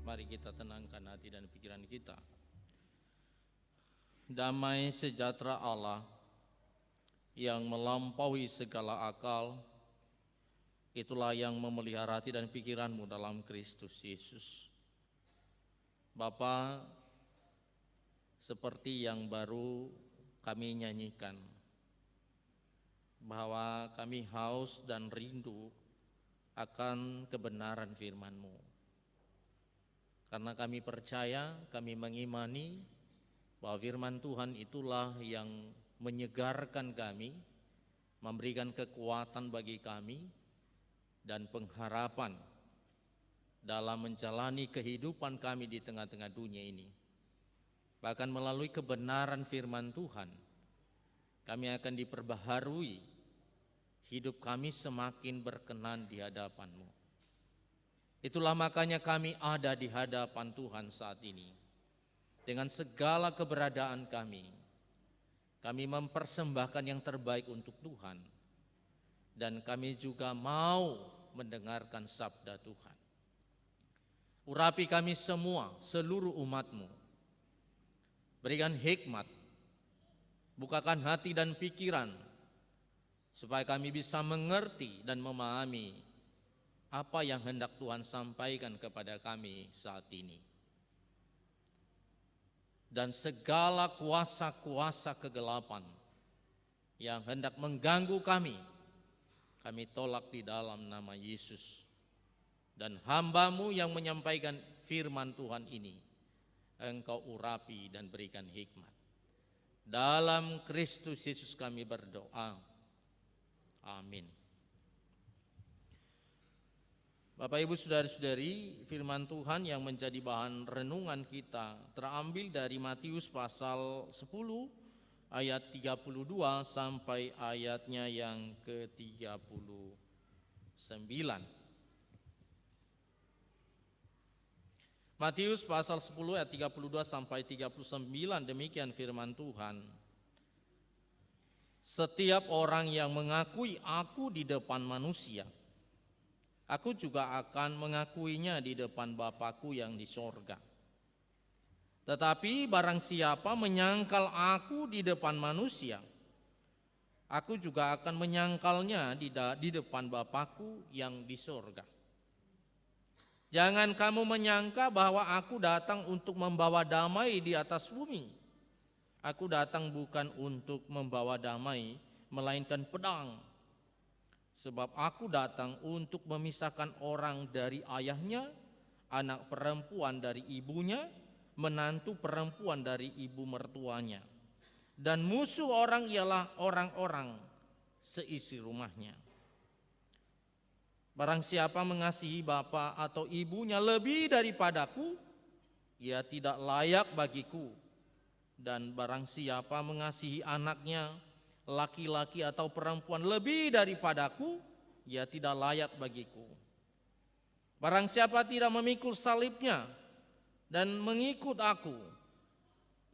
S3: Mari kita tenangkan hati dan pikiran kita. Damai sejahtera Allah yang melampaui segala akal, itulah yang memelihara hati dan pikiranmu dalam Kristus Yesus. Bapa, seperti yang baru kami nyanyikan, bahwa kami haus dan rindu akan kebenaran firman-Mu. Karena kami percaya, kami mengimani bahwa firman Tuhan itulah yang menyegarkan kami, memberikan kekuatan bagi kami, dan pengharapan dalam menjalani kehidupan kami di tengah-tengah dunia ini. Bahkan melalui kebenaran firman Tuhan, kami akan diperbaharui, hidup kami semakin berkenan di hadapan-Mu. Itulah makanya kami ada di hadapan Tuhan saat ini. Dengan segala keberadaan kami mempersembahkan yang terbaik untuk Tuhan. Dan kami juga mau mendengarkan sabda Tuhan. Urapi kami semua, seluruh umat-Mu. Berikan hikmat, bukakan hati dan pikiran, supaya kami bisa mengerti dan memahami apa yang hendak Tuhan sampaikan kepada kami saat ini. Dan segala kuasa-kuasa kegelapan yang hendak mengganggu kami tolak di dalam nama Yesus. Dan hamba-Mu yang menyampaikan firman Tuhan ini, Engkau urapi dan berikan hikmat. Dalam Kristus Yesus kami berdoa. Amin. Bapak Ibu saudara-saudari, firman Tuhan yang menjadi bahan renungan kita terambil dari Matius pasal 10 ayat 32 sampai ayatnya yang ke-39. Matius pasal 10 ayat 32 sampai 39, demikian firman Tuhan. Setiap orang yang mengakui aku di depan manusia, aku juga akan mengakuinya di depan Bapa-Ku yang di sorga. Tetapi barang siapa menyangkal aku di depan manusia, aku juga akan menyangkalnya di depan Bapa-Ku yang di sorga. Jangan kamu menyangka bahwa aku datang untuk membawa damai di atas bumi. Aku datang bukan untuk membawa damai, melainkan pedang. Sebab aku datang untuk memisahkan orang dari ayahnya, anak perempuan dari ibunya, menantu perempuan dari ibu mertuanya. Dan musuh orang ialah orang-orang seisi rumahnya. Barang siapa mengasihi bapa atau ibunya lebih daripadaku, ia tidak layak bagiku. Dan barang siapa mengasihi anaknya, laki-laki atau perempuan lebih daripadaku, ia tidak layak bagiku. Barang siapa tidak memikul salibnya dan mengikut aku,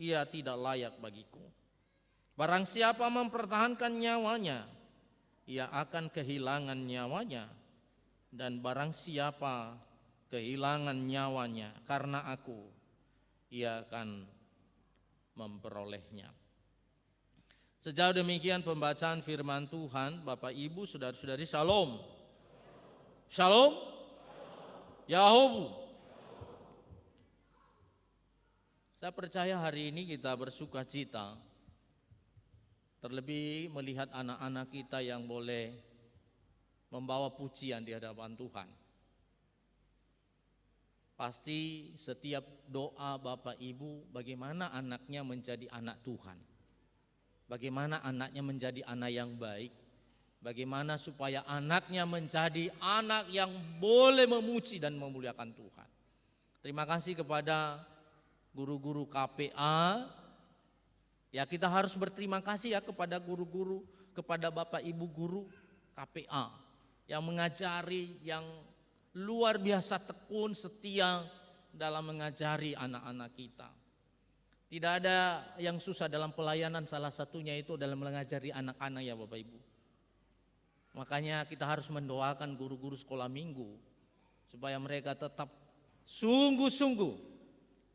S3: ia tidak layak bagiku. Barang siapa mempertahankan nyawanya, ia akan kehilangan nyawanya. Dan barang siapa kehilangan nyawanya karena aku, ia akan memperolehnya. Sejauh demikian pembacaan firman Tuhan, Bapak Ibu, saudara-saudari, Shalom. Shalom. Yahobu. Saya percaya hari ini kita bersuka cita, terlebih melihat anak-anak kita yang boleh membawa pujian di hadapan Tuhan. Pasti setiap doa Bapak Ibu, bagaimana anaknya menjadi anak Tuhan. Bagaimana anaknya menjadi anak yang baik, bagaimana supaya anaknya menjadi anak yang boleh memuji dan memuliakan Tuhan. Terima kasih kepada guru-guru KPA. Ya, kita harus berterima kasih ya kepada guru-guru, kepada Bapak Ibu guru KPA yang mengajari, yang luar biasa tekun, setia dalam mengajari anak-anak kita. Tidak ada yang susah dalam pelayanan, salah satunya itu dalam mengajari anak-anak ya Bapak Ibu. Makanya kita harus mendoakan guru-guru sekolah minggu supaya mereka tetap sungguh-sungguh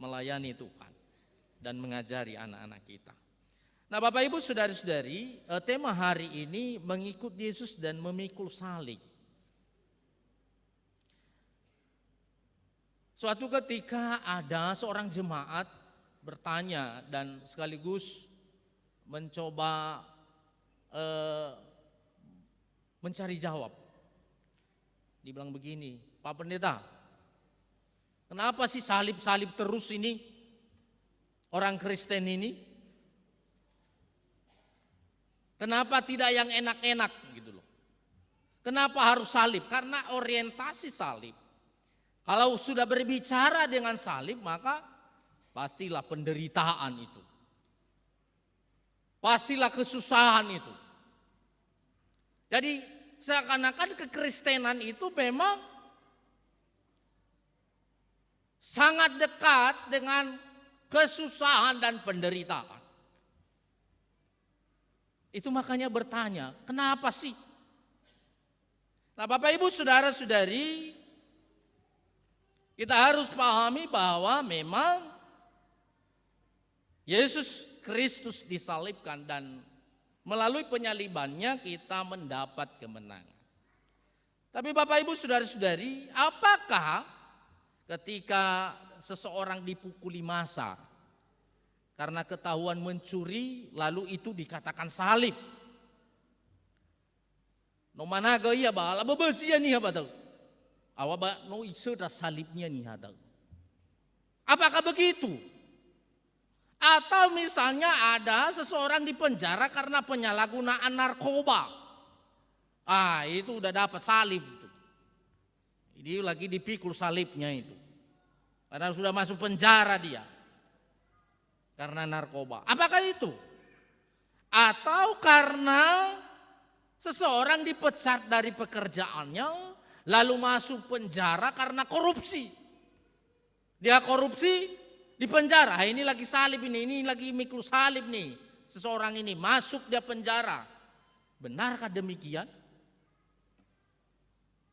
S3: melayani Tuhan dan mengajari anak-anak kita. Nah, Bapak Ibu, saudara-saudari, tema hari ini mengikut Yesus dan memikul salib. Suatu ketika ada seorang jemaat bertanya dan sekaligus mencoba mencari jawab. Dibilang begini, Pak Pendeta, kenapa sih salib-salib terus ini orang Kristen ini? Kenapa tidak yang enak-enak gitu loh? Kenapa harus salib? Karena orientasi salib. Kalau sudah berbicara dengan salib, maka pastilah penderitaan itu. Pastilah kesusahan itu. Jadi seakan-akan kekristenan itu memang sangat dekat dengan kesusahan dan penderitaan. Itu makanya bertanya, kenapa sih? Nah, Bapak Ibu, saudara-saudari, kita harus pahami bahwa memang Yesus Kristus disalibkan dan melalui penyalibannya kita mendapat kemenangan. Tapi Bapak Ibu, saudara-saudari, apakah ketika seseorang dipukuli massa karena ketahuan mencuri lalu itu dikatakan salib? No managa iya ba, ala bebesia nih apa tahu? Awa ba no iso da salibnya nih tahu. Apakah begitu? Atau misalnya ada seseorang di penjara karena penyalahgunaan narkoba. Itu udah dapat salib itu. Ini lagi dipikul salibnya itu. Karena sudah masuk penjara dia. Karena narkoba. Apakah itu? Atau karena seseorang dipecat dari pekerjaannya lalu masuk penjara karena korupsi. Dia korupsi di penjara, ini lagi salib ini lagi mikul salib nih. Seseorang ini masuk dia penjara. Benarkah demikian?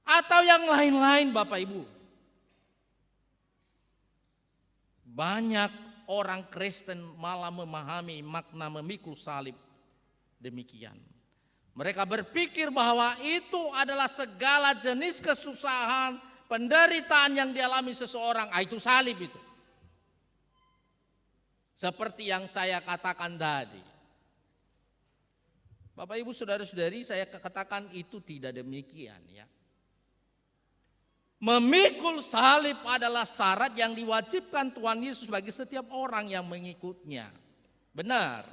S3: Atau yang lain-lain Bapak Ibu? Banyak orang Kristen malah memahami makna memikul salib demikian. Mereka berpikir bahwa itu adalah segala jenis kesusahan, penderitaan yang dialami seseorang, itu salib itu. Seperti yang saya katakan tadi. Bapak Ibu saudara-saudari, saya katakan itu tidak demikian ya. Memikul salib adalah syarat yang diwajibkan Tuhan Yesus bagi setiap orang yang mengikutnya. Benar.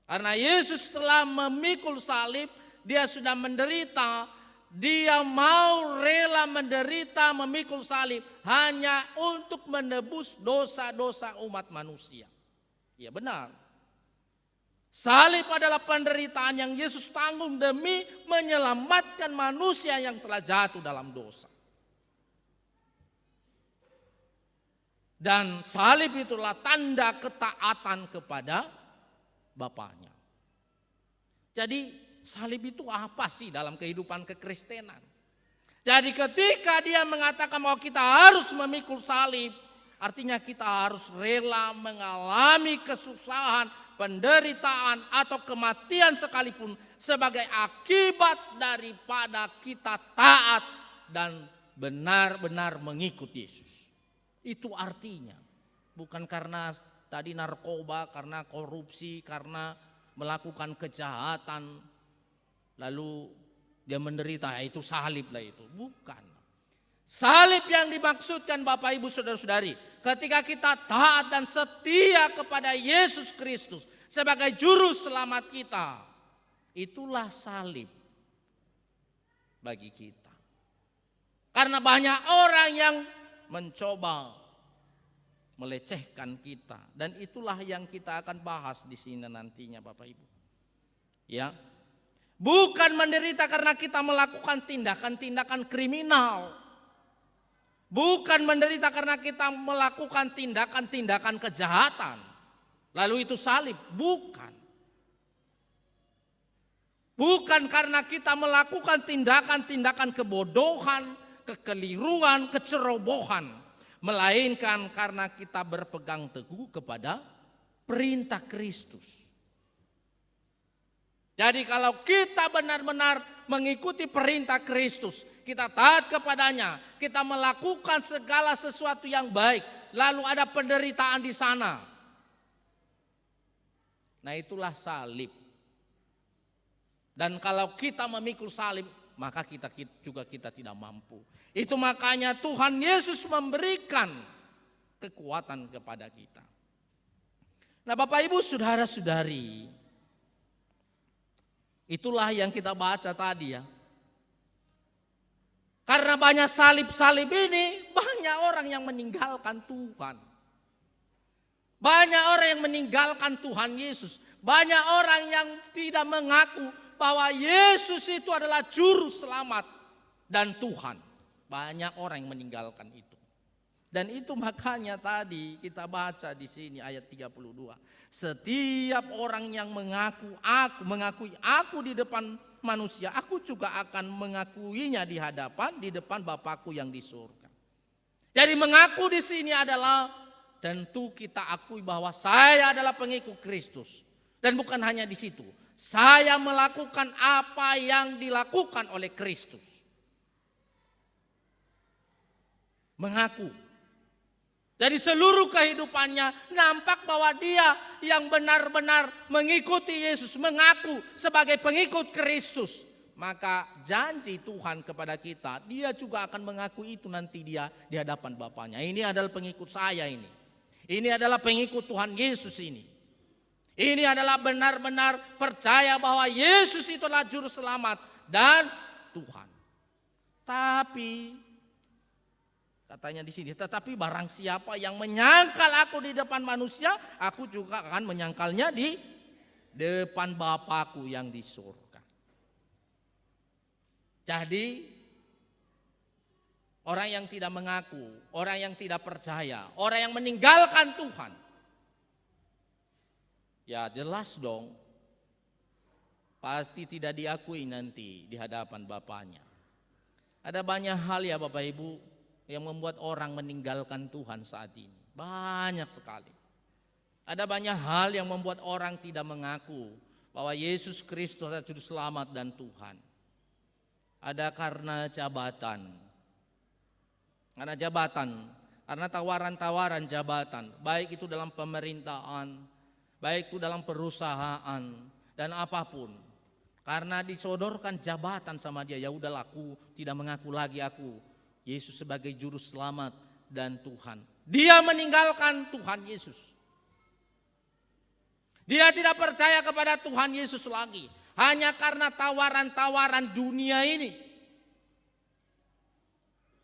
S3: Karena Yesus telah memikul salib, dia sudah menderita. Dia mau rela menderita memikul salib hanya untuk menebus dosa-dosa umat manusia. Ya benar. Salib adalah penderitaan yang Yesus tanggung demi menyelamatkan manusia yang telah jatuh dalam dosa. Dan salib itulah tanda ketaatan kepada Bapaknya. Jadi salib itu apa sih dalam kehidupan kekristenan? Jadi ketika dia mengatakan bahwa kita harus memikul salib, artinya kita harus rela mengalami kesusahan, penderitaan atau kematian sekalipun sebagai akibat daripada kita taat dan benar-benar mengikut Yesus. Itu artinya, bukan karena tadi narkoba, karena korupsi, karena melakukan kejahatan, lalu dia menderita, itu salib lah itu. Bukan. Salib yang dimaksudkan Bapak Ibu saudara-saudari, ketika kita taat dan setia kepada Yesus Kristus sebagai juru selamat kita, itulah salib bagi kita. Karena banyak orang yang mencoba melecehkan kita, dan itulah yang kita akan bahas di sini nantinya Bapak Ibu. Ya. Bukan menderita karena kita melakukan tindakan-tindakan kriminal. Bukan menderita karena kita melakukan tindakan-tindakan kejahatan. Lalu itu salib, bukan. Bukan karena kita melakukan tindakan-tindakan kebodohan, kekeliruan, kecerobohan. melainkan karena kita berpegang teguh kepada perintah Kristus. Jadi kalau kita benar-benar mengikuti perintah Kristus, kita taat kepadanya, kita melakukan segala sesuatu yang baik, lalu ada penderitaan di sana. Nah, itulah salib. Dan kalau kita memikul salib, maka kita tidak mampu. Itu makanya Tuhan Yesus memberikan kekuatan kepada kita. Nah, Bapak Ibu, saudara-saudari, itulah yang kita baca tadi ya. Karena banyak salib-salib ini, banyak orang yang meninggalkan Tuhan. Banyak orang yang meninggalkan Tuhan Yesus. Banyak orang yang tidak mengaku bahwa Yesus itu adalah juru selamat dan Tuhan. Banyak orang yang meninggalkan itu. Dan itu makanya tadi kita baca di sini ayat 32. Setiap orang yang mengakui aku di depan manusia, aku juga akan mengakuinya di depan Bapakku yang di surga. Jadi mengaku di sini adalah tentu kita akui bahwa saya adalah pengikut Kristus. Dan bukan hanya di situ, saya melakukan apa yang dilakukan oleh Kristus. Mengaku. Jadi seluruh kehidupannya nampak bahwa dia yang benar-benar mengikuti Yesus, mengaku sebagai pengikut Kristus. Maka janji Tuhan kepada kita, dia juga akan mengaku itu nanti dia di hadapan Bapaknya. Ini adalah pengikut saya ini. Ini adalah pengikut Tuhan Yesus ini. Ini adalah benar-benar percaya bahwa Yesus itulah juru selamat dan Tuhan. Tapi katanya di sini, tetapi barang siapa yang menyangkal aku di depan manusia, aku juga akan menyangkalnya di depan Bapakku yang di surga. Jadi orang yang tidak mengaku, orang yang tidak percaya, orang yang meninggalkan Tuhan, ya jelas dong, pasti tidak diakui nanti di hadapan Bapaknya. Ada banyak hal ya Bapak Ibu yang membuat orang meninggalkan Tuhan saat ini. Banyak sekali. Ada banyak hal yang membuat orang tidak mengaku bahwa Yesus Kristus adalah juru selamat dan Tuhan. Ada karena jabatan. Karena tawaran-tawaran jabatan, baik itu dalam pemerintahan, baik itu dalam perusahaan dan apapun. Karena disodorkan jabatan sama dia, ya udahlah aku tidak mengaku lagi aku Yesus sebagai juru selamat dan Tuhan. Dia meninggalkan Tuhan Yesus. Dia tidak percaya kepada Tuhan Yesus lagi. Hanya karena tawaran-tawaran dunia ini.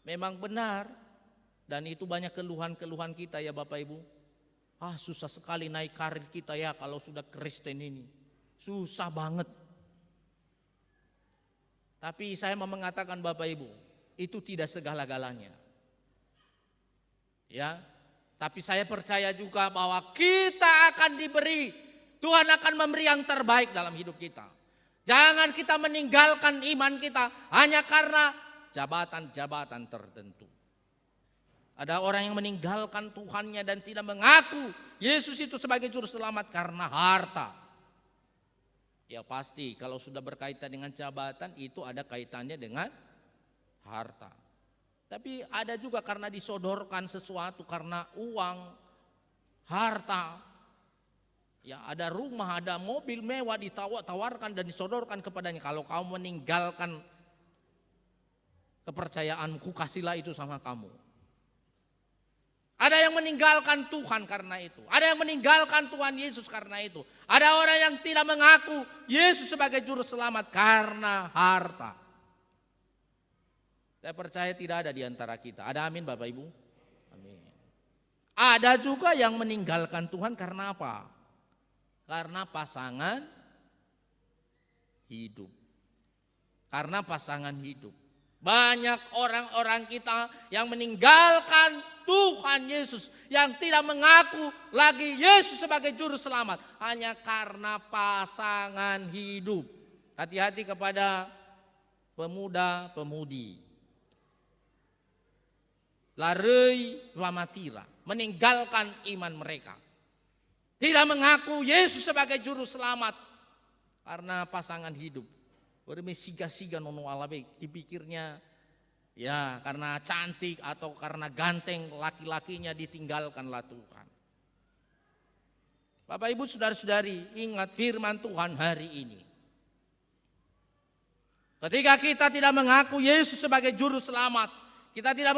S3: Memang benar. Dan itu banyak keluhan-keluhan kita ya Bapak Ibu. Susah sekali naik karir kita ya kalau sudah Kristen ini. Susah banget. Tapi saya mau mengatakan Bapak Ibu, itu tidak segala-galanya. Ya, tapi saya percaya juga bahwa kita akan diberi, Tuhan akan memberi yang terbaik dalam hidup kita. Jangan kita meninggalkan iman kita hanya karena jabatan-jabatan tertentu. Ada orang yang meninggalkan Tuhannya dan tidak mengaku Yesus itu sebagai juru selamat karena harta. Ya pasti kalau sudah berkaitan dengan jabatan itu ada kaitannya dengan harta. Tapi ada juga karena disodorkan sesuatu karena uang, harta. Ya ada rumah, ada mobil mewah ditawarkan dan disodorkan kepadanya. Kalau kamu meninggalkan kepercayaanku, kasihlah itu sama kamu. Ada yang meninggalkan Tuhan karena itu. Ada yang meninggalkan Tuhan Yesus karena itu. Ada orang yang tidak mengaku Yesus sebagai juru selamat karena harta. Saya percaya tidak ada di antara kita. Ada amin Bapak Ibu? Amin. Ada juga yang meninggalkan Tuhan karena apa? Karena pasangan hidup. Karena pasangan hidup. Banyak orang-orang kita yang meninggalkan Tuhan Yesus, yang tidak mengaku lagi Yesus sebagai juru selamat hanya karena pasangan hidup. Hati-hati kepada pemuda-pemudi. larei wamatira, meninggalkan iman mereka. Tidak mengaku Yesus sebagai juru selamat karena pasangan hidup. Bermesiga-siga nono alabe, dipikirnya ya karena cantik atau karena ganteng laki-lakinya ditinggalkanlah Tuhan. Bapak Ibu saudara-saudari, ingat firman Tuhan hari ini. Ketika kita tidak mengaku Yesus sebagai juru selamat, kita tidak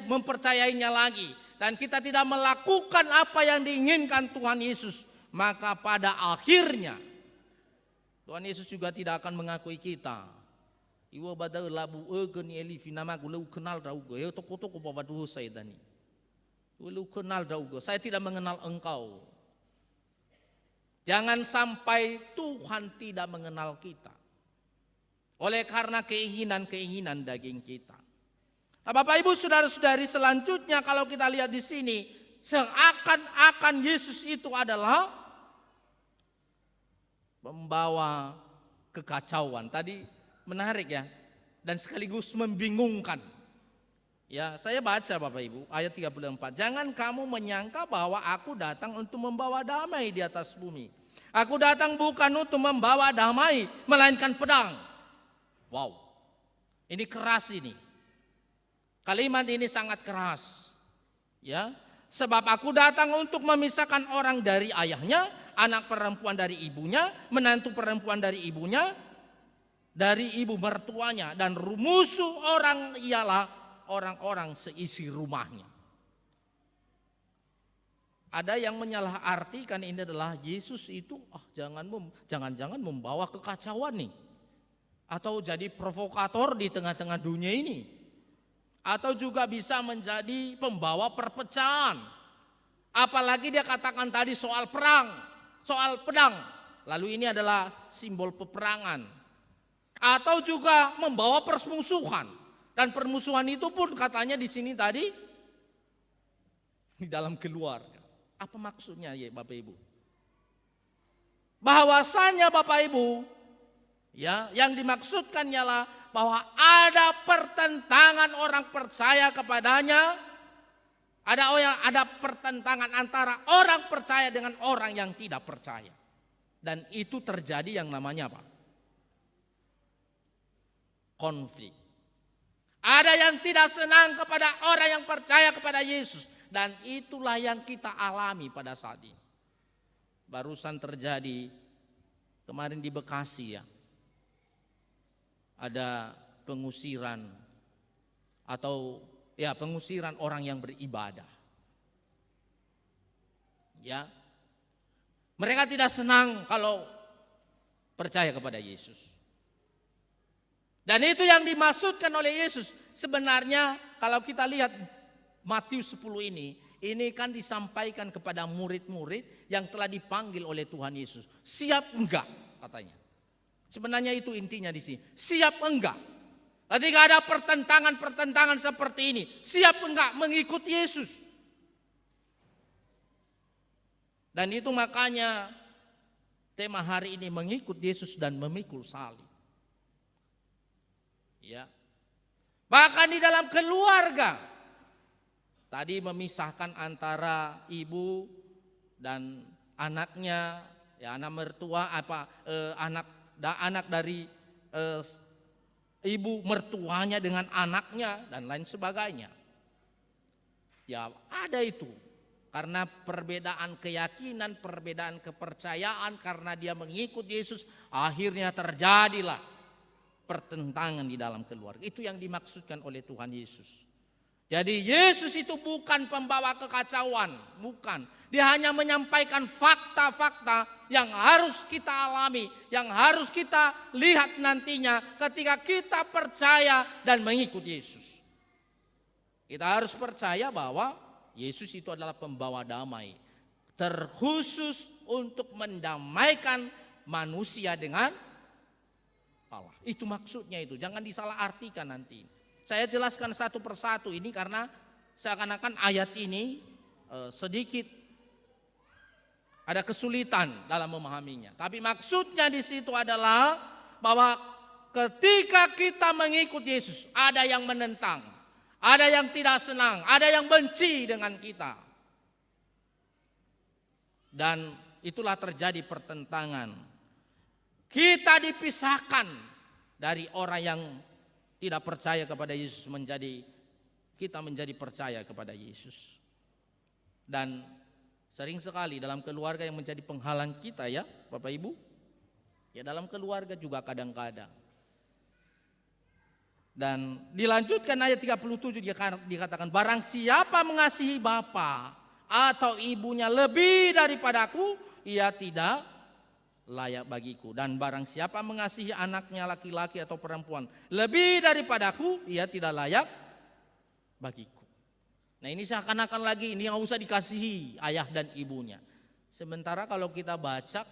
S3: mempercayainya lagi, dan kita tidak melakukan apa yang diinginkan Tuhan Yesus, maka pada akhirnya Tuhan Yesus juga tidak akan mengakui kita. Iwa badal labu egen elifi nama gue lu kenal daugo, ya toko-toko bawaduh saya tani. Lu kenal daugo, saya tidak mengenal engkau. Jangan sampai Tuhan tidak mengenal kita oleh karena keinginan-keinginan daging kita. Nah, Bapak Ibu saudara-saudari, selanjutnya kalau kita lihat di sini, seakan-akan Yesus itu adalah membawa kekacauan. Tadi menarik ya, dan sekaligus membingungkan. Ya, saya baca Bapak Ibu ayat 34. Jangan kamu menyangka bahwa aku datang untuk membawa damai di atas bumi. Aku datang bukan untuk membawa damai, melainkan pedang. Wow, ini keras ini. Kalimat ini sangat keras. Ya, sebab aku datang untuk memisahkan orang dari ayahnya, anak perempuan dari ibunya, menantu perempuan dari ibunya, dari ibu mertuanya, dan musuh orang ialah orang-orang seisi rumahnya. Ada yang menyalahartikan ini adalah Yesus itu jangan-jangan membawa kekacauan nih, atau jadi provokator di tengah-tengah dunia ini, atau juga bisa menjadi pembawa perpecahan. Apalagi dia katakan tadi soal perang, soal pedang, lalu ini adalah simbol peperangan, atau juga membawa permusuhan. Dan permusuhan itu pun katanya di sini tadi di dalam keluarga. Apa maksudnya ya Bapak Ibu? Bahwasannya Bapak Ibu, ya, yang dimaksudkan ialah bahwa ada pertentangan orang percaya kepadanya, ada pertentangan antara orang percaya dengan orang yang tidak percaya. Dan itu terjadi yang namanya apa? Konflik. Ada yang tidak senang kepada orang yang percaya kepada Yesus. Dan itulah yang kita alami pada saat ini. Barusan terjadi kemarin di Bekasi ya. Ada pengusiran atau ya pengusiran orang yang beribadah. Ya. Mereka tidak senang kalau percaya kepada Yesus. Dan itu yang dimaksudkan oleh Yesus. Sebenarnya kalau kita lihat Matius 10 ini kan disampaikan kepada murid-murid yang telah dipanggil oleh Tuhan Yesus. Siap enggak katanya. Sebenarnya itu intinya di sini. Siap enggak? Ketika ada pertentangan seperti ini, siap enggak mengikuti Yesus? Dan itu makanya tema hari ini mengikut Yesus dan memikul salib. Ya. Bahkan di dalam keluarga tadi memisahkan antara ibu dan anaknya, ya anak mertua anak dari ibu mertuanya dengan anaknya dan lain sebagainya. Ya ada itu. Karena perbedaan keyakinan, perbedaan kepercayaan, karena dia mengikut Yesus, akhirnya terjadilah pertentangan di dalam keluarga. Itu yang dimaksudkan oleh Tuhan Yesus. Jadi Yesus itu bukan pembawa kekacauan, bukan. Dia hanya menyampaikan fakta-fakta yang harus kita alami, yang harus kita lihat nantinya ketika kita percaya dan mengikut Yesus. Kita harus percaya bahwa Yesus itu adalah pembawa damai, terkhusus untuk mendamaikan manusia dengan Allah. Itu maksudnya itu, jangan disalahartikan nanti. Saya jelaskan satu persatu ini karena seakan-akan ayat ini sedikit ada kesulitan dalam memahaminya. Tapi maksudnya di situ adalah bahwa ketika kita mengikut Yesus, ada yang menentang, ada yang tidak senang, ada yang benci dengan kita. Dan itulah terjadi pertentangan. Kita dipisahkan dari orang yang tidak percaya kepada Yesus kita menjadi percaya kepada Yesus. Dan sering sekali dalam keluarga yang menjadi penghalang kita ya Bapak Ibu. Ya dalam keluarga juga kadang-kadang. Dan dilanjutkan ayat 37 dikatakan, barang siapa mengasihi bapa atau ibunya lebih daripadaku, ia tidak layak bagiku. Dan barang siapa mengasihi anaknya laki-laki atau perempuan lebih daripadaku, ia tidak layak bagiku. Nah ini seakan-akan lagi ini yang usah dikasihi ayah dan ibunya. Sementara kalau kita baca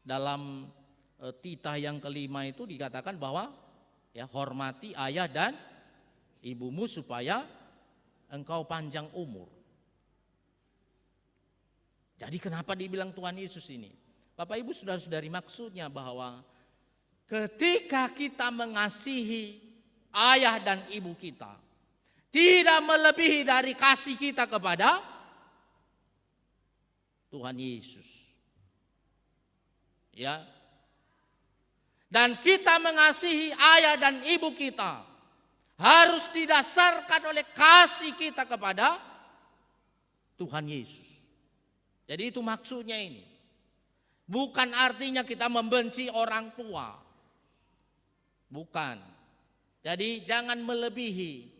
S3: dalam titah yang kelima itu dikatakan bahwa ya hormati ayah dan ibumu supaya engkau panjang umur. Jadi kenapa dibilang Tuhan Yesus ini? Bapak Ibu saudara-saudari, maksudnya bahwa ketika kita mengasihi ayah dan ibu kita, tidak melebihi dari kasih kita kepada Tuhan Yesus. Ya. Dan kita mengasihi ayah dan ibu kita harus didasarkan oleh kasih kita kepada Tuhan Yesus. Jadi itu maksudnya ini. Bukan artinya kita membenci orang tua. Bukan. Jadi jangan melebihi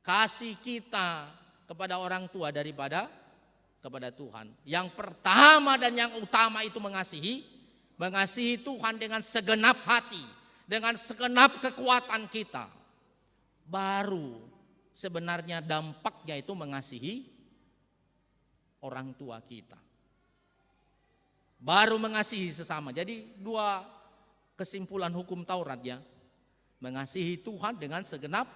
S3: kasih kita kepada orang tua daripada kepada Tuhan. Yang pertama dan yang utama itu mengasihi Tuhan dengan segenap hati, dengan segenap kekuatan kita. Baru sebenarnya dampaknya itu mengasihi orang tua kita. Baru mengasihi sesama. Jadi dua kesimpulan hukum Taurat ya. Mengasihi Tuhan dengan segenap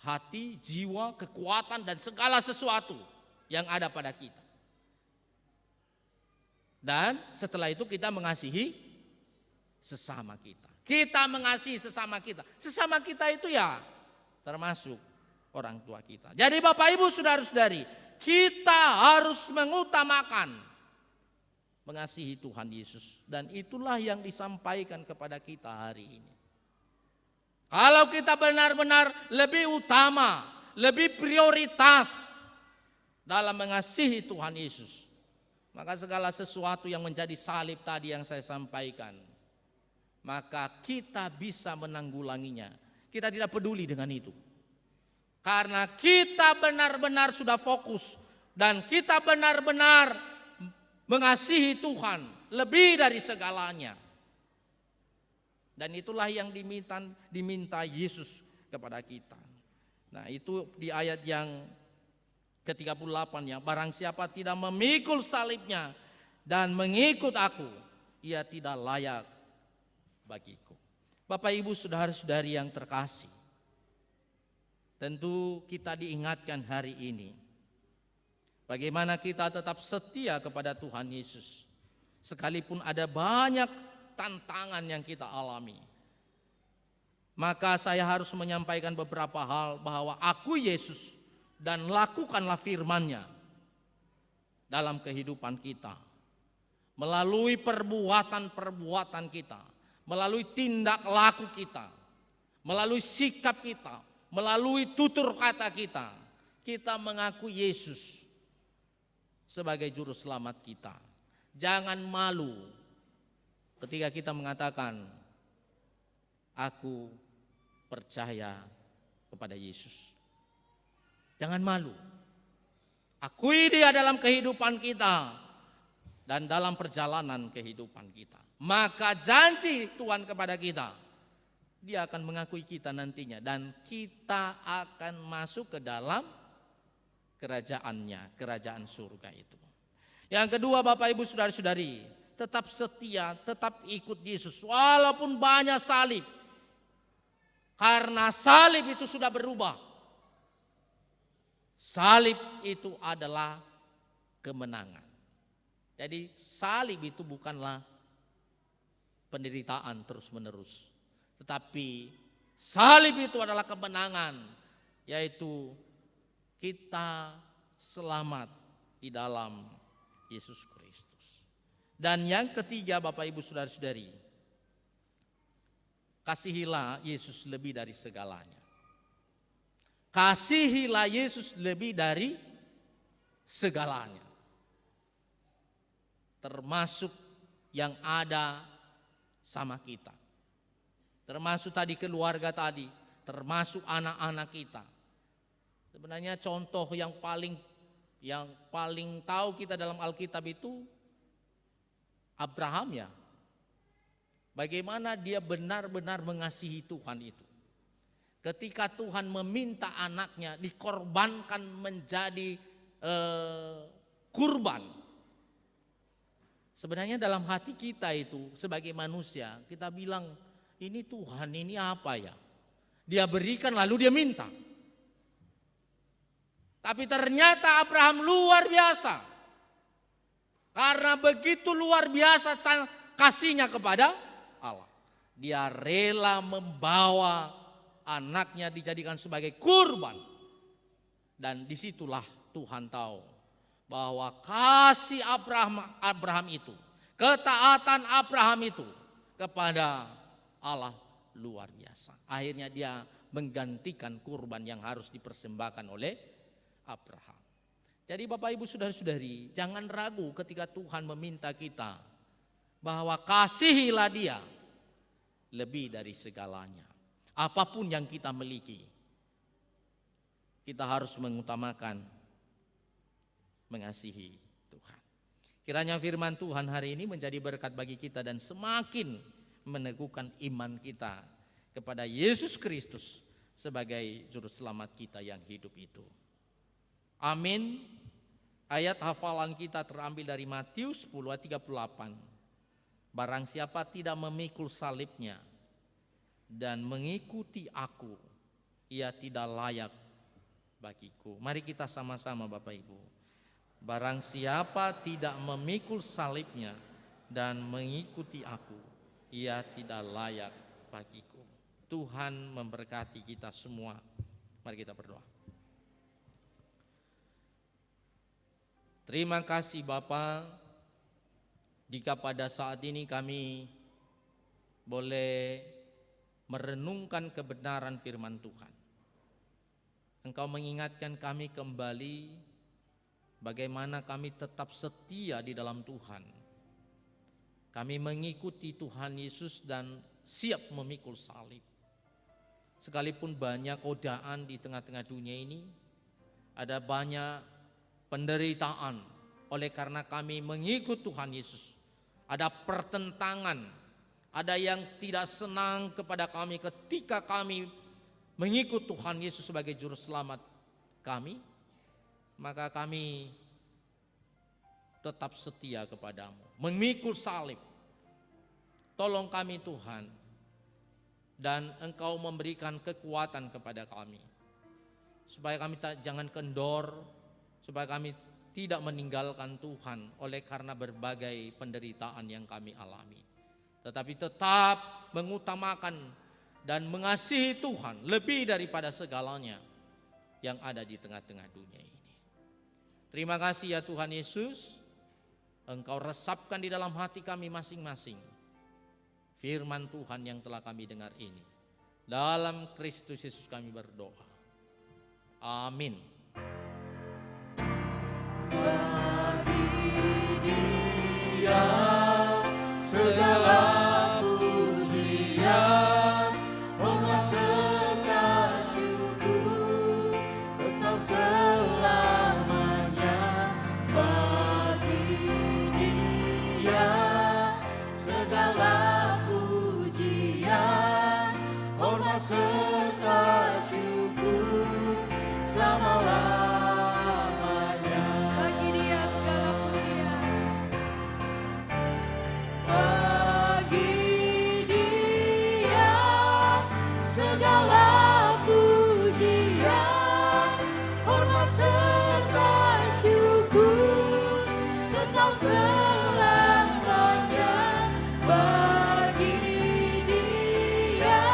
S3: hati, jiwa, kekuatan dan segala sesuatu yang ada pada kita. Dan setelah itu kita mengasihi sesama kita. Kita mengasihi sesama kita. Sesama kita itu ya termasuk orang tua kita. Jadi Bapak Ibu saudara-saudari, kita harus mengutamakan mengasihi Tuhan Yesus. Dan itulah yang disampaikan kepada kita hari ini. Kalau kita benar-benar lebih utama, lebih prioritas dalam mengasihi Tuhan Yesus, maka segala sesuatu yang menjadi salib tadi yang saya sampaikan, maka kita bisa menanggulanginya. Kita tidak peduli dengan itu. Karena kita benar-benar sudah fokus dan kita benar-benar mengasihi Tuhan lebih dari segalanya. Dan itulah yang diminta Yesus kepada kita. Nah itu di ayat yang ke-38 ya. Barang siapa tidak memikul salibnya dan mengikut aku, ia tidak layak bagiku. Bapak Ibu saudara-saudari yang terkasih, tentu kita diingatkan hari ini bagaimana kita tetap setia kepada Tuhan Yesus. Sekalipun ada banyak tantangan yang kita alami. Maka saya harus menyampaikan beberapa hal bahwa aku Yesus dan lakukanlah firman-Nya dalam kehidupan kita. Melalui perbuatan-perbuatan kita, melalui tindak laku kita, melalui sikap kita, melalui tutur kata kita, kita mengaku Yesus sebagai juru selamat kita. Jangan malu ketika kita mengatakan aku percaya kepada Yesus. Jangan malu. Akui dia dalam kehidupan kita dan dalam perjalanan kehidupan kita. Maka janji Tuhan kepada kita, dia akan mengakui kita nantinya dan kita akan masuk ke dalam kerajaannya, kerajaan surga itu. Yang kedua Bapak Ibu saudara-saudari, tetap setia, tetap ikut Yesus walaupun banyak salib. Karena salib itu sudah berubah. Salib itu adalah kemenangan. Jadi salib itu bukanlah penderitaan terus-menerus. Tetapi salib itu adalah kemenangan. yaitu kita selamat di dalam Yesus Kristus. Dan yang ketiga, Bapak Ibu Saudara-saudari, kasihilah Yesus lebih dari segalanya. Kasihilah Yesus lebih dari segalanya. Termasuk yang ada sama kita. Termasuk tadi keluarga tadi, termasuk anak-anak kita. Sebenarnya contoh yang paling tahu kita dalam Alkitab itu Abraham ya. Bagaimana dia benar-benar mengasihi Tuhan itu. Ketika Tuhan meminta anaknya dikorbankan menjadi kurban. Sebenarnya dalam hati kita itu sebagai manusia, kita bilang, ini Tuhan ini apa ya? Dia berikan lalu dia minta. Tapi ternyata Abraham luar biasa. Karena begitu luar biasa kasihnya kepada Allah. Dia rela membawa anaknya dijadikan sebagai kurban. Dan disitulah Tuhan tahu bahwa kasih Abraham itu, ketaatan Abraham itu kepada Allah luar biasa. Akhirnya dia menggantikan kurban yang harus dipersembahkan oleh Abraham. Jadi Bapak Ibu Saudara-saudari, jangan ragu ketika Tuhan meminta kita bahwa kasihilah Dia lebih dari segalanya. Apapun yang kita miliki, kita harus mengutamakan mengasihi Tuhan. Kiranya firman Tuhan hari ini menjadi berkat bagi kita dan semakin meneguhkan iman kita kepada Yesus Kristus sebagai juru selamat kita yang hidup itu. Amin. Ayat hafalan kita terambil dari Matius 10 ayat 38. Barang siapa tidak memikul salibnya dan mengikuti aku, ia tidak layak bagiku. Mari kita sama-sama Bapak Ibu. Barang siapa tidak memikul salibnya dan mengikuti aku, ia tidak layak bagiku. Tuhan memberkati kita semua. Mari kita berdoa. Terima kasih Bapa, jika pada saat ini kami boleh merenungkan kebenaran firman Tuhan. Engkau mengingatkan kami kembali bagaimana kami tetap setia di dalam Tuhan. Kami mengikuti Tuhan Yesus dan siap memikul salib. Sekalipun banyak godaan di tengah-tengah dunia ini, ada banyak penderitaan oleh karena kami mengikut Tuhan Yesus. Ada pertentangan, ada yang tidak senang kepada kami ketika kami mengikut Tuhan Yesus sebagai juru selamat kami, maka kami tetap setia kepadamu, memikul salib. Tolong kami Tuhan, dan Engkau memberikan kekuatan kepada kami, supaya kami jangan kendor, supaya kami tidak meninggalkan Tuhan oleh karena berbagai penderitaan yang kami alami. Tetapi tetap mengutamakan dan mengasihi Tuhan lebih daripada segalanya yang ada di tengah-tengah dunia ini. Terima kasih ya Tuhan Yesus, Engkau resapkan di dalam hati kami masing-masing firman Tuhan yang telah kami dengar ini. Dalam Kristus Yesus kami berdoa. Amin.
S2: Bagi Dia segala pujian, hormat serta syukur, kekal selamanya. Bagi Dia segala pujian, hormat serta syukur, selama-lamanya.
S1: Bagi Dia segala pujian.
S2: Bagi Dia segala pujian, hormat serta syukur, kekal selamanya. Bagi Dia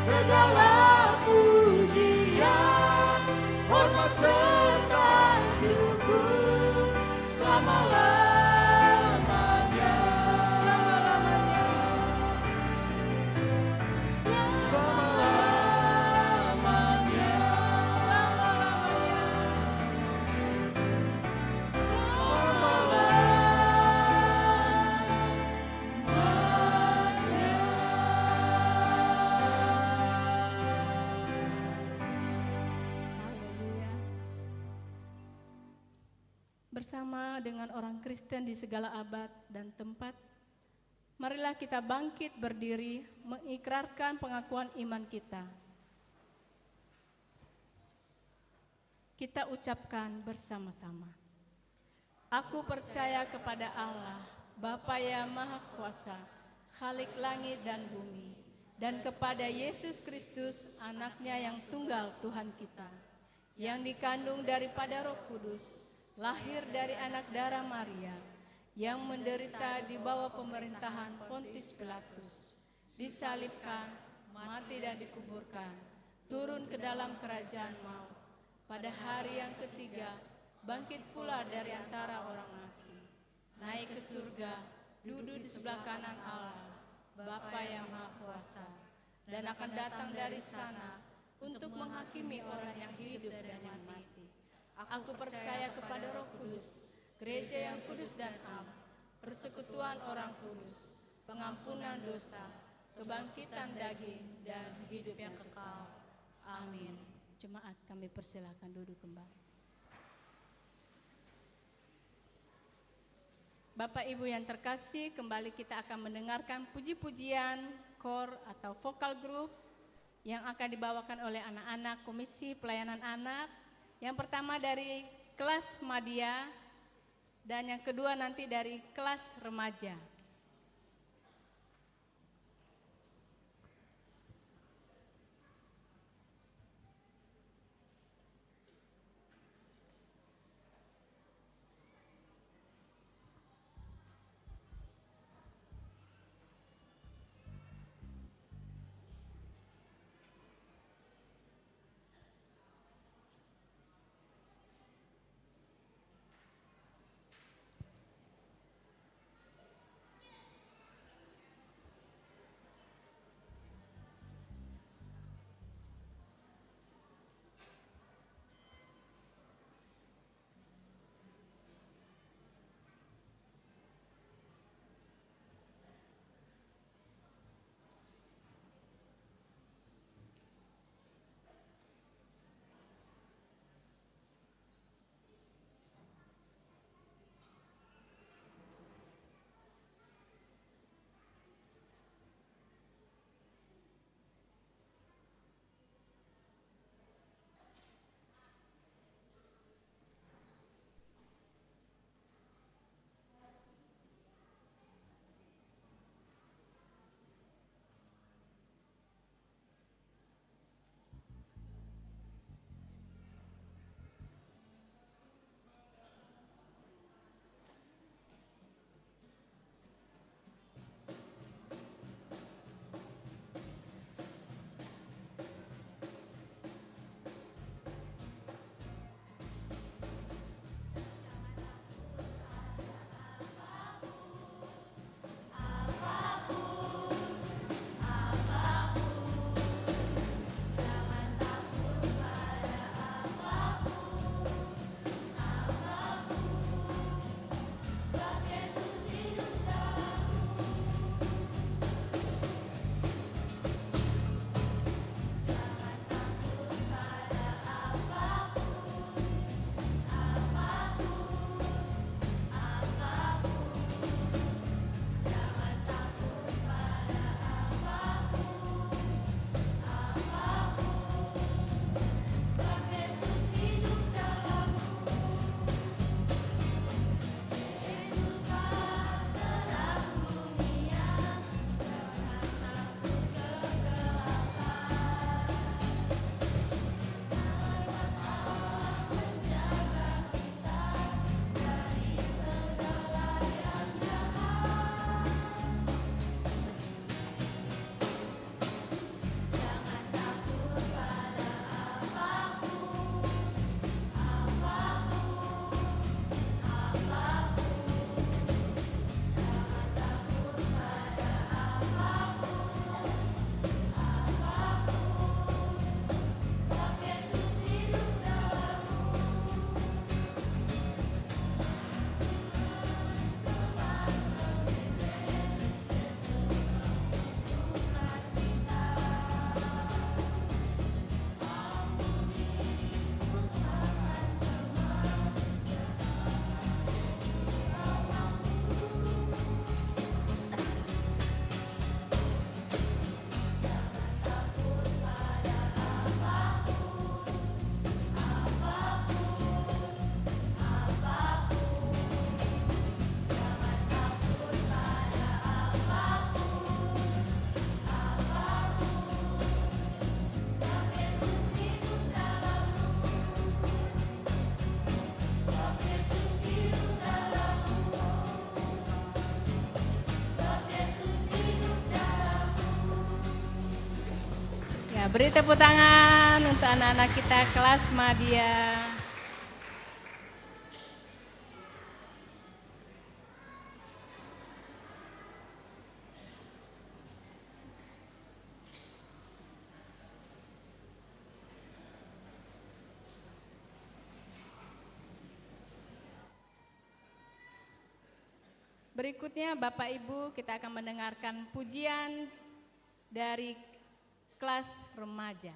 S2: segala pujian, serta syukur selama-lamanya. Selama-lamanya. Selama-lamanya.
S1: Haleluya. Bersama dengan orang Kristen di segala abad dan tempat, marilah kita bangkit berdiri mengikrarkan pengakuan iman kita. Kita ucapkan bersama-sama. Aku percaya kepada Allah, Bapa yang Maha Kuasa, Khalik langit dan bumi, dan kepada Yesus Kristus, anaknya yang tunggal Tuhan kita, yang dikandung daripada Roh Kudus, lahir dari anak darah Maria, yang menderita di bawah pemerintahan Pontius Pilatus, disalibkan, mati dan dikuburkan, turun ke dalam kerajaan maut. Pada hari yang ketiga, bangkit pula dari antara orang mati, naik ke surga, duduk di sebelah kanan Allah, Bapa yang Maha Kuasa, dan akan datang dari sana untuk menghakimi orang yang hidup dan yang mati. Aku percaya kepada Roh Kudus, gereja yang kudus dan am, persekutuan orang kudus, pengampunan dosa, kebangkitan daging, dan hidup yang kekal. Amin. Jemaat, kami persilakan duduk kembali. Bapak Ibu yang terkasih, kembali kita akan mendengarkan puji-pujian kor atau vokal group yang akan dibawakan oleh anak-anak Komisi Pelayanan Anak. Yang pertama dari kelas Madya dan yang kedua nanti dari kelas remaja. Beri tepuk tangan untuk anak-anak kita kelas Madya. Berikutnya Bapak Ibu kita akan mendengarkan pujian dari kelas remaja.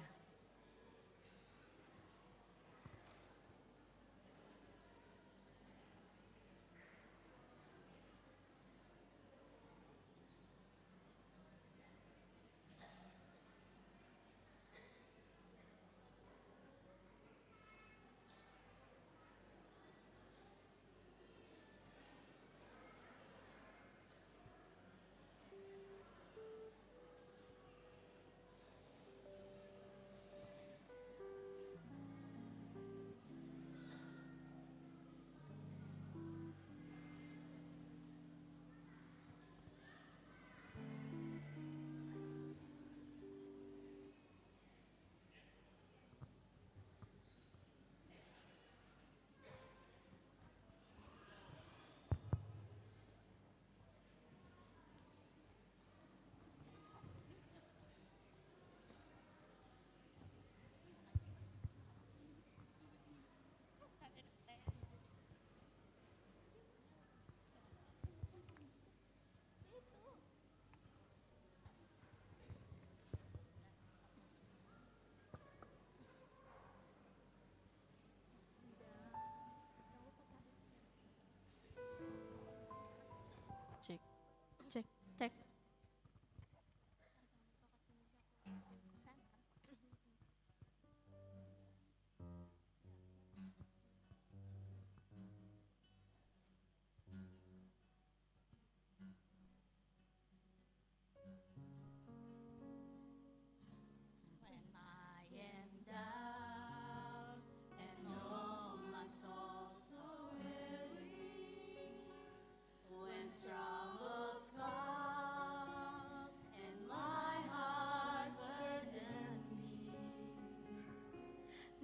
S2: Cek, cek.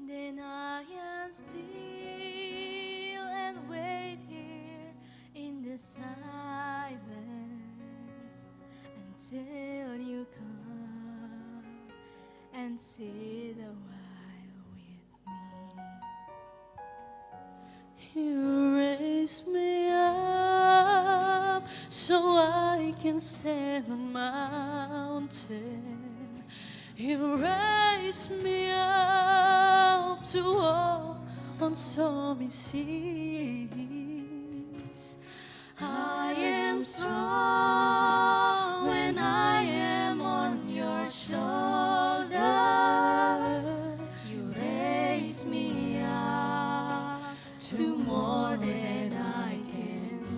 S2: Then I am still and wait here in the silence until you come and sit a while with me. You raise me up so I can stand on mountain. You raise me up to walk on stormy seas. I am strong when I am on your shoulder. You raise me up to more than I can be.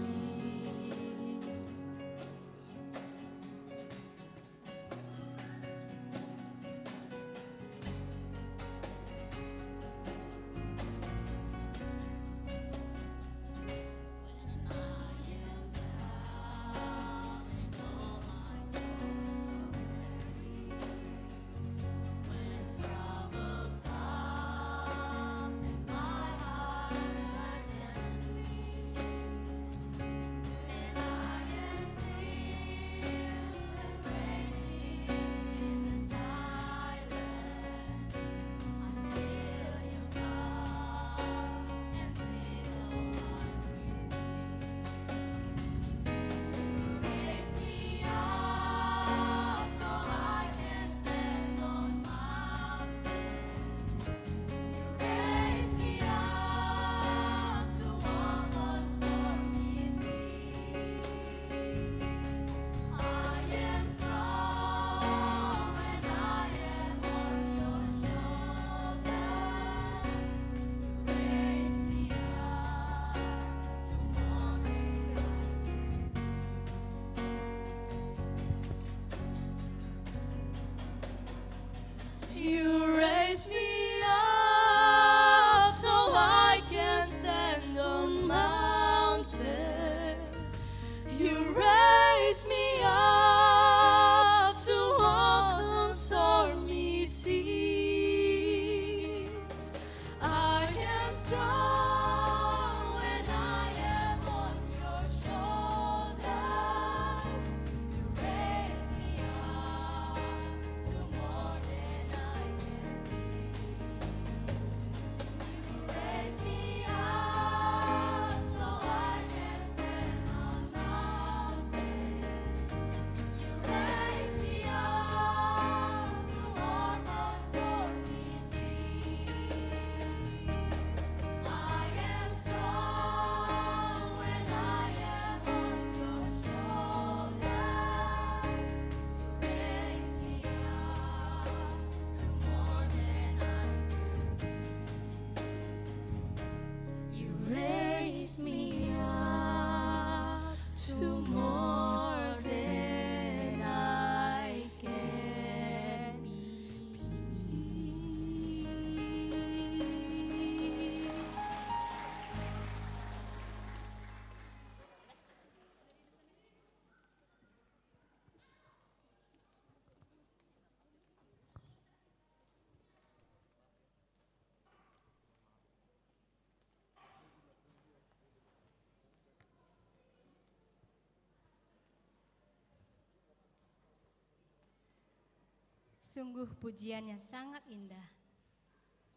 S1: Sungguh pujiannya sangat indah.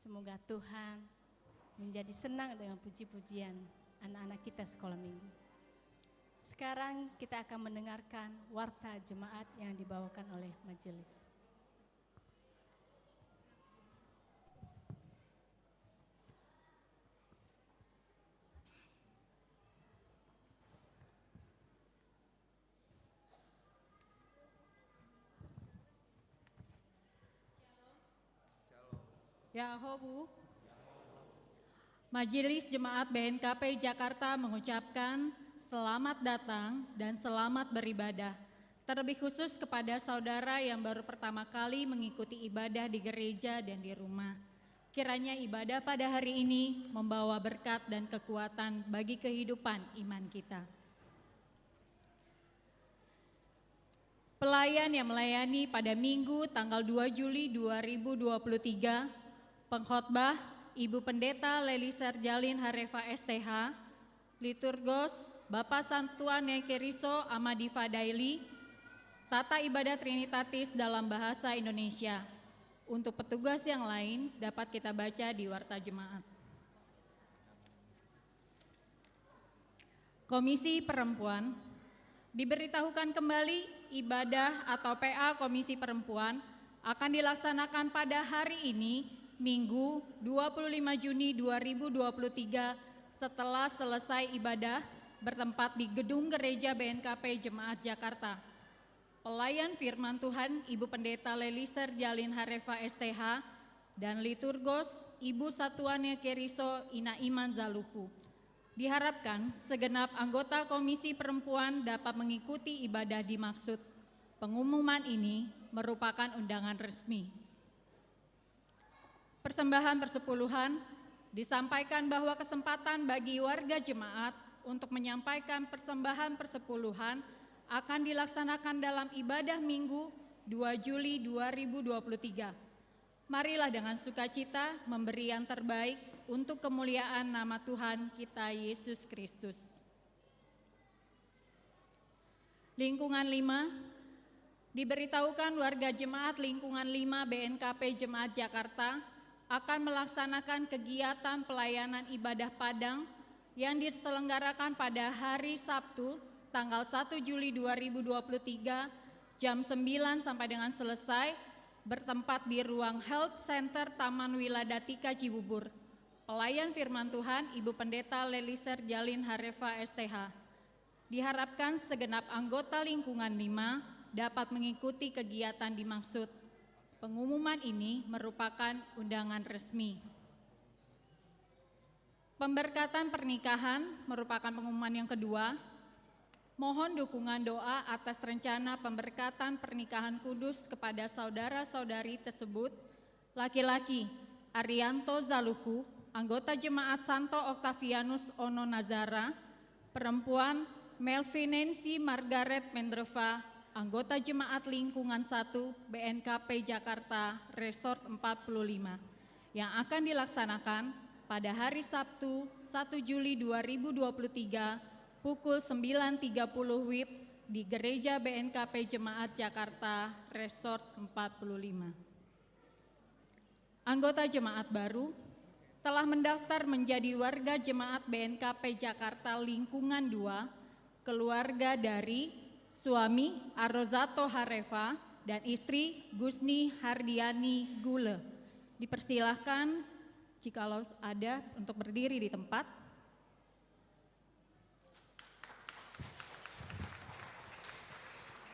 S1: Semoga Tuhan menjadi senang dengan puji-pujian anak-anak kita sekolah minggu. Sekarang kita akan mendengarkan warta jemaat yang dibawakan oleh majelis.
S5: Yahobu. Majelis Jemaat BNKP Jakarta mengucapkan selamat datang dan selamat beribadah. Terlebih khusus kepada saudara yang baru pertama kali mengikuti ibadah di gereja dan di rumah. Kiranya ibadah pada hari ini membawa berkat dan kekuatan bagi kehidupan iman kita. Pelayan yang melayani pada Minggu tanggal 2 Juli 2023, pengkhotbah Ibu Pendeta Lelisar Jalin Harefa STH, liturgos Bapak Santuan Nekeriso Amadi Fadaili, tata ibadah Trinitatis dalam bahasa Indonesia. Untuk petugas yang lain dapat kita baca di warta jemaat. Komisi Perempuan, diberitahukan kembali ibadah atau PA Komisi Perempuan akan dilaksanakan pada hari ini, Minggu 25 Juni 2023 setelah selesai ibadah bertempat di Gedung Gereja BNKP Jemaat Jakarta. Pelayan firman Tuhan Ibu Pendeta Lelisar Jalin Harefa STH dan liturgos Ibu Satuan Nekeriso Ina Iman Zaluhu. Diharapkan segenap anggota Komisi Perempuan dapat mengikuti ibadah dimaksud. Pengumuman ini merupakan undangan resmi. Persembahan persepuluhan disampaikan bahwa kesempatan bagi warga jemaat untuk menyampaikan persembahan persepuluhan akan dilaksanakan dalam ibadah Minggu 2 Juli 2023. Marilah dengan sukacita memberi yang terbaik untuk kemuliaan nama Tuhan kita Yesus Kristus. Lingkungan 5, diberitahukan warga jemaat lingkungan 5 BNKP Jemaat Jakarta akan melaksanakan kegiatan pelayanan ibadah Padang yang diselenggarakan pada hari Sabtu tanggal 1 Juli 2023 jam 9 sampai dengan selesai bertempat di ruang Health Center Taman Wiladatika Cibubur. Pelayan firman Tuhan Ibu Pendeta Lelisar Jalin Harefa STH. Diharapkan segenap anggota lingkungan 5 dapat mengikuti kegiatan dimaksud. Pengumuman ini merupakan undangan resmi. Pemberkatan pernikahan merupakan pengumuman yang kedua. Mohon dukungan doa atas rencana pemberkatan pernikahan kudus kepada saudara-saudari tersebut. Laki-laki Arianto Zaluhu, anggota jemaat Santo Octavianus Ono Nazara. Perempuan Melvinensi Margaret Mendreva, anggota jemaat lingkungan 1 BNKP Jakarta Resort 45, yang akan dilaksanakan pada hari Sabtu 1 Juli 2023 pukul 9.30 WIB di Gereja BNKP Jemaat Jakarta Resort 45. Anggota jemaat baru telah mendaftar menjadi warga jemaat BNKP Jakarta Lingkungan 2, keluarga dari suami Arrozato Harefa dan istri Gusni Hardiani Gule. Dipersilahkan jikalau ada untuk berdiri di tempat.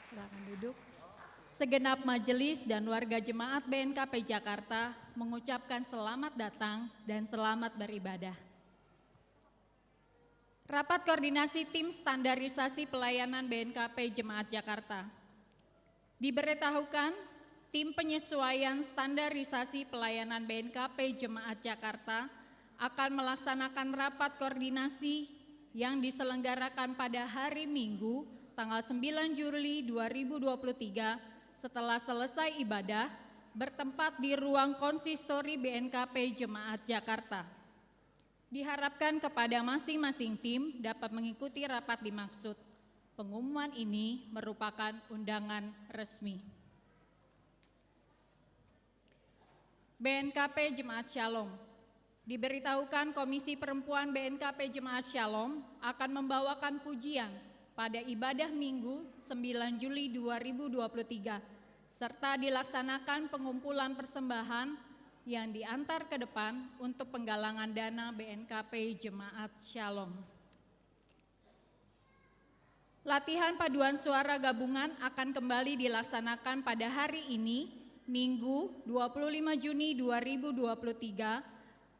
S5: Silakan duduk. Segenap majelis dan warga jemaat BNKP Jakarta mengucapkan selamat datang dan selamat beribadah. Rapat koordinasi tim standarisasi pelayanan BNKP Jemaat Jakarta. Diberitahukan tim penyesuaian standarisasi pelayanan BNKP Jemaat Jakarta akan melaksanakan rapat koordinasi yang diselenggarakan pada hari Minggu tanggal 9 Juli 2023 setelah selesai ibadah bertempat di ruang konsistori BNKP Jemaat Jakarta. Diharapkan kepada masing-masing tim dapat mengikuti rapat dimaksud. Pengumuman ini merupakan undangan resmi. BNKP Jemaat Shalom. Diberitahukan Komisi Perempuan BNKP Jemaat Shalom akan membawakan pujian pada ibadah Minggu 9 Juli 2023 serta dilaksanakan pengumpulan persembahan yang diantar ke depan untuk penggalangan dana BNKP Jemaat Shalom. Latihan paduan suara gabungan akan kembali dilaksanakan pada hari ini, Minggu 25 Juni 2023,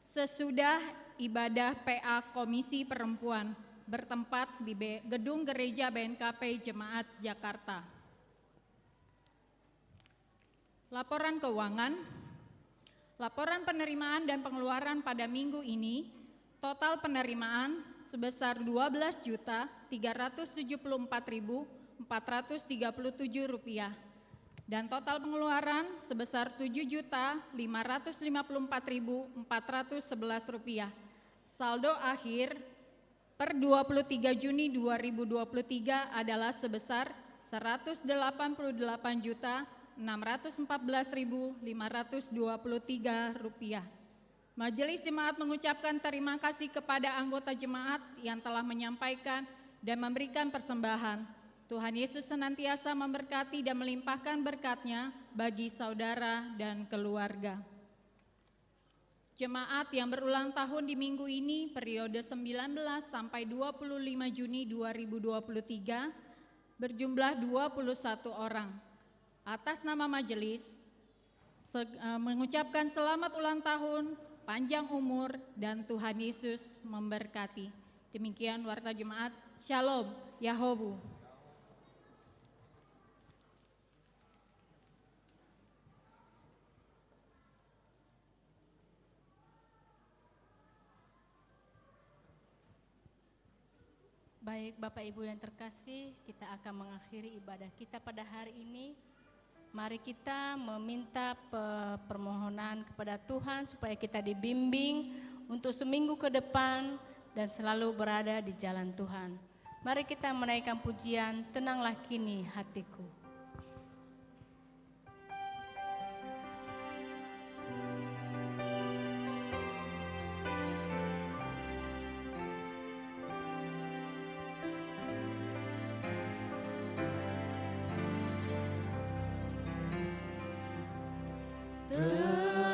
S5: sesudah ibadah PA Komisi Perempuan bertempat di Gedung Gereja BNKP Jemaat Jakarta. Laporan keuangan, laporan penerimaan dan pengeluaran pada minggu ini, total penerimaan sebesar Rp12.374.437 dan total pengeluaran sebesar Rp7.554.411. Saldo akhir per 23 Juni 2023 adalah sebesar Rp188.614.523. Majelis Jemaat mengucapkan terima kasih kepada anggota jemaat yang telah menyampaikan dan memberikan persembahan. Tuhan Yesus senantiasa memberkati dan melimpahkan berkat-Nya bagi saudara dan keluarga. Jemaat yang berulang tahun di minggu ini periode 19 sampai 25 Juni 2023 berjumlah 21 orang. Atas nama majelis mengucapkan selamat ulang tahun, panjang umur, dan Tuhan Yesus memberkati. Demikian warta jemaat. Shalom, Yahobu.
S1: Baik Bapak Ibu yang terkasih, kita akan mengakhiri ibadah kita pada hari ini. Mari kita meminta permohonan kepada Tuhan supaya kita dibimbing untuk seminggu ke depan dan selalu berada di jalan Tuhan. Mari kita menaikkan pujian, tenanglah kini hatiku.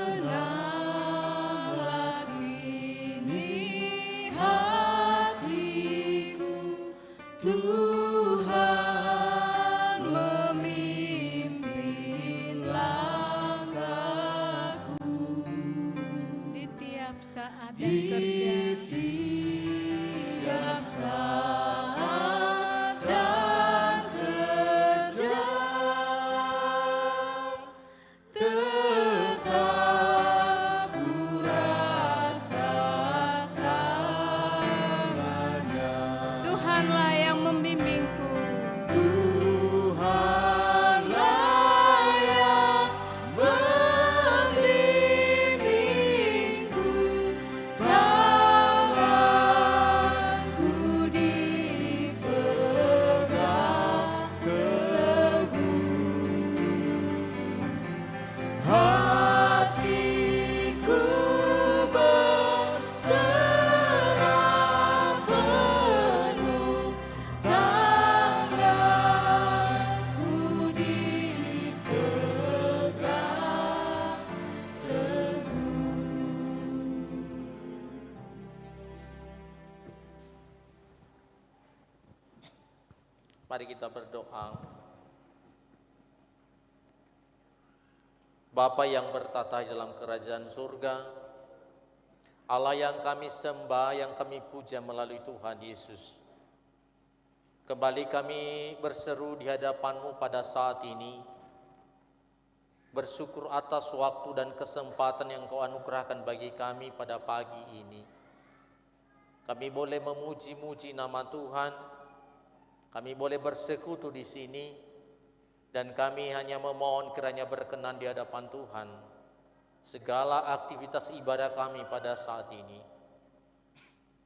S2: Tenanglah kini hatiku, Tuhan memimpin langkahku
S1: Di tiap saat dan
S2: di
S1: kerja,
S2: tiap saat dan kerja. Tetap ku rasakan tangannya.
S1: Tuhanlah yang membimbingku.
S2: Tuhanlah yang membimbingku, tanganku dipegang teguh. Hatiku berserah penuh, tanganku dipegang teguh.
S3: Mari kita berdoa. Bapa yang bertata dalam kerajaan surga, Allah yang kami sembah, yang kami puja melalui Tuhan Yesus. Kembali kami berseru di hadapan-Mu pada saat ini, bersyukur atas waktu dan kesempatan yang Kau anugerahkan bagi kami pada pagi ini. Kami boleh memuji-muji nama Tuhan, kami boleh bersekutu di sini, dan kami hanya memohon kiranya berkenan di hadapan Tuhan segala aktivitas ibadah kami pada saat ini.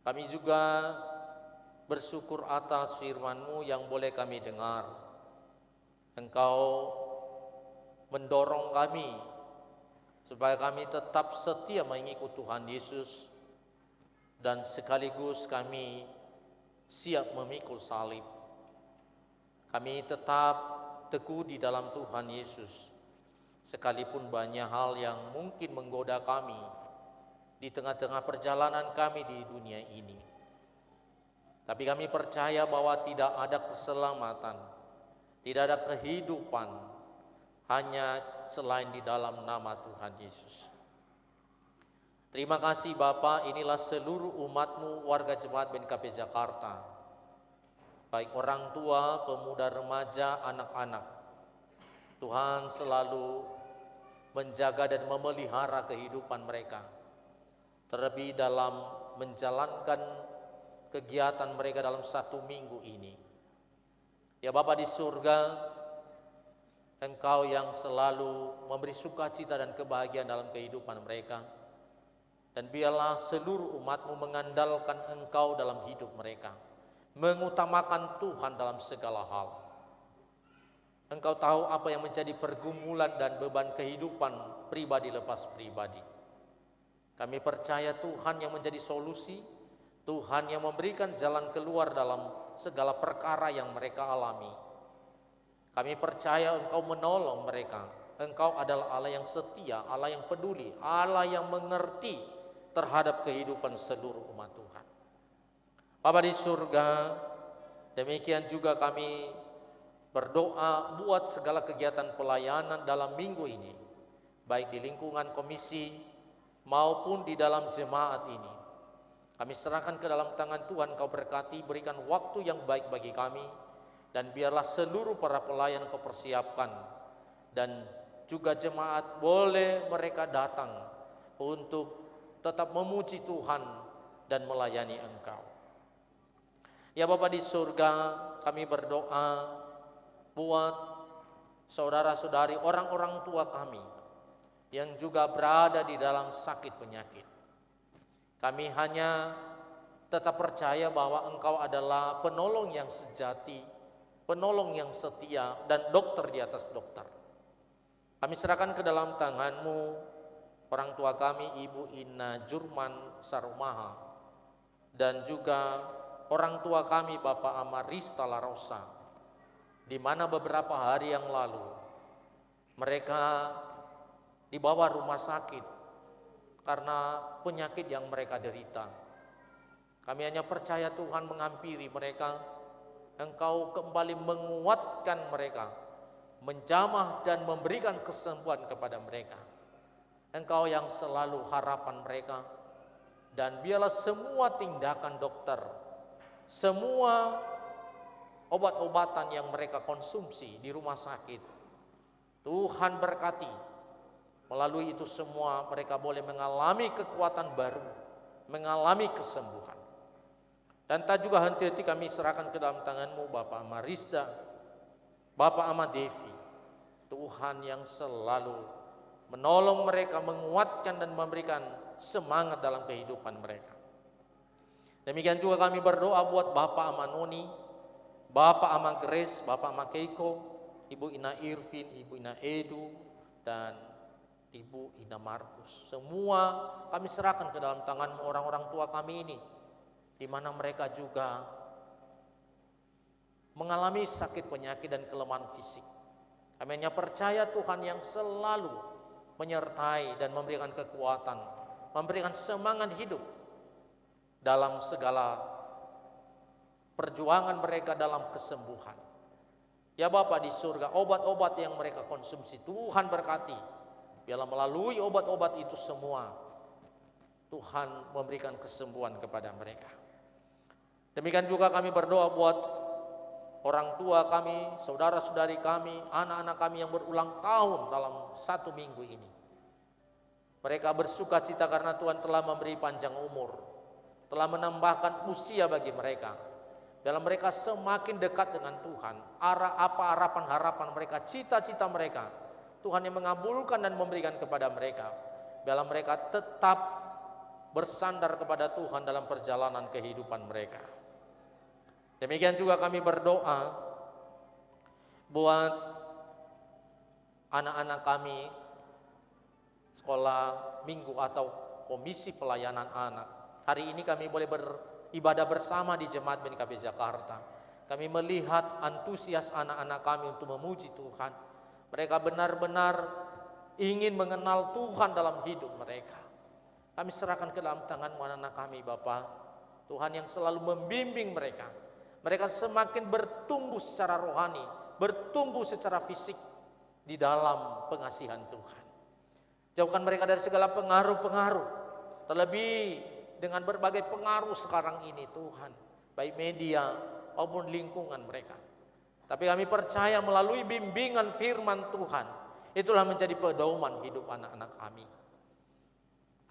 S3: Kami juga bersyukur atas firman-Mu yang boleh kami dengar. Engkau mendorong kami supaya kami tetap setia mengikut Tuhan Yesus dan sekaligus kami siap memikul salib. Kami tetap teguh di dalam Tuhan Yesus, sekalipun banyak hal yang mungkin menggoda kami di tengah-tengah perjalanan kami di dunia ini. Tapi kami percaya bahwa tidak ada keselamatan, tidak ada kehidupan hanya selain di dalam nama Tuhan Yesus. Terima kasih Bapa, inilah seluruh umat-Mu warga Jemaat BNKP Jakarta, baik orang tua, pemuda, remaja, anak-anak. Tuhan selalu menjaga dan memelihara kehidupan mereka, terlebih dalam menjalankan kegiatan mereka dalam 1 minggu ini. Ya Bapa di surga, Engkau yang selalu memberi sukacita dan kebahagiaan dalam kehidupan mereka. Dan biarlah seluruh umat-Mu mengandalkan Engkau dalam hidup mereka, mengutamakan Tuhan dalam segala hal. Engkau tahu apa yang menjadi pergumulan dan beban kehidupan pribadi lepas pribadi. Kami percaya Tuhan yang menjadi solusi, Tuhan yang memberikan jalan keluar dalam segala perkara yang mereka alami. Kami percaya Engkau menolong mereka. Engkau adalah Allah yang setia, Allah yang peduli, Allah yang mengerti terhadap kehidupan seluruh umat Tuhan. Bapa di surga, demikian juga kami berdoa buat segala kegiatan pelayanan dalam minggu ini, baik di lingkungan komisi maupun di dalam jemaat ini. Kami serahkan ke dalam tangan Tuhan, Kau berkati, berikan waktu yang baik bagi kami, dan biarlah seluruh para pelayan Kau persiapkan, dan juga jemaat boleh mereka datang untuk tetap memuji Tuhan dan melayani Engkau. Ya Bapa di surga, kami berdoa buat saudara-saudari, orang-orang tua kami yang juga berada di dalam sakit penyakit. Kami hanya tetap percaya bahwa Engkau adalah penolong yang sejati, penolong yang setia, dan dokter di atas dokter. Kami serahkan ke dalam tangan-Mu orang tua kami, Ibu Ina Jurman Sarumaha, dan juga orang tua kami, Bapak Amarista Larosa, di mana beberapa hari yang lalu mereka dibawa rumah sakit karena penyakit yang mereka derita. Kami hanya percaya Tuhan mengampiri mereka, Engkau kembali menguatkan mereka, menjamah dan memberikan kesembuhan kepada mereka. Engkau yang selalu harapan mereka, dan biarlah semua tindakan dokter, semua obat-obatan yang mereka konsumsi di rumah sakit, Tuhan berkati. Melalui itu semua mereka boleh mengalami kekuatan baru, mengalami kesembuhan. Dan tak juga henti-henti kami serahkan ke dalam tangan-Mu Bapak Amarista, Bapak Amadevi, Tuhan yang selalu menolong mereka, menguatkan dan memberikan semangat dalam kehidupan mereka. Demikian juga kami berdoa buat Bapak Amanoni, Bapak Ama Grace, Bapak Ama Keiko, Ibu Ina Irvin, Ibu Ina Edu, dan Ibu Ina Markus. Semua kami serahkan ke dalam tangan-Mu orang-orang tua kami ini, di mana mereka juga mengalami sakit penyakit dan kelemahan fisik. Kami hanya percaya Tuhan yang selalu menyertai dan memberikan kekuatan, memberikan semangat hidup dalam segala perjuangan mereka dalam kesembuhan. Ya Bapa di surga, obat-obat yang mereka konsumsi Tuhan berkati. Biarlah melalui obat-obat itu semua Tuhan memberikan kesembuhan kepada mereka. Demikian juga kami berdoa buat orang tua kami, saudara-saudari kami, anak-anak kami yang berulang tahun dalam 1 minggu ini. Mereka bersuka cita karena Tuhan telah memberi panjang umur, telah menambahkan usia bagi mereka. Dalam mereka semakin dekat dengan Tuhan, apa harapan-harapan mereka, cita-cita mereka, Tuhan yang mengabulkan dan memberikan kepada mereka. Dalam mereka tetap bersandar kepada Tuhan dalam perjalanan kehidupan mereka. Demikian juga kami berdoa buat anak-anak kami sekolah minggu atau komisi pelayanan anak. Hari ini kami boleh beribadah bersama di Jemaat BNKP Jakarta. Kami melihat antusias anak-anak kami untuk memuji Tuhan. Mereka benar-benar ingin mengenal Tuhan dalam hidup mereka. Kami serahkan ke dalam tangan anak-anak kami, Bapa. Tuhan yang selalu membimbing mereka. Mereka semakin bertumbuh secara rohani, bertumbuh secara fisik di dalam pengasihan Tuhan. Jauhkan mereka dari segala pengaruh-pengaruh, terlebih dengan berbagai pengaruh sekarang ini Tuhan, baik media maupun lingkungan mereka. Tapi kami percaya melalui bimbingan firman Tuhan, itulah menjadi pedoman hidup anak-anak kami.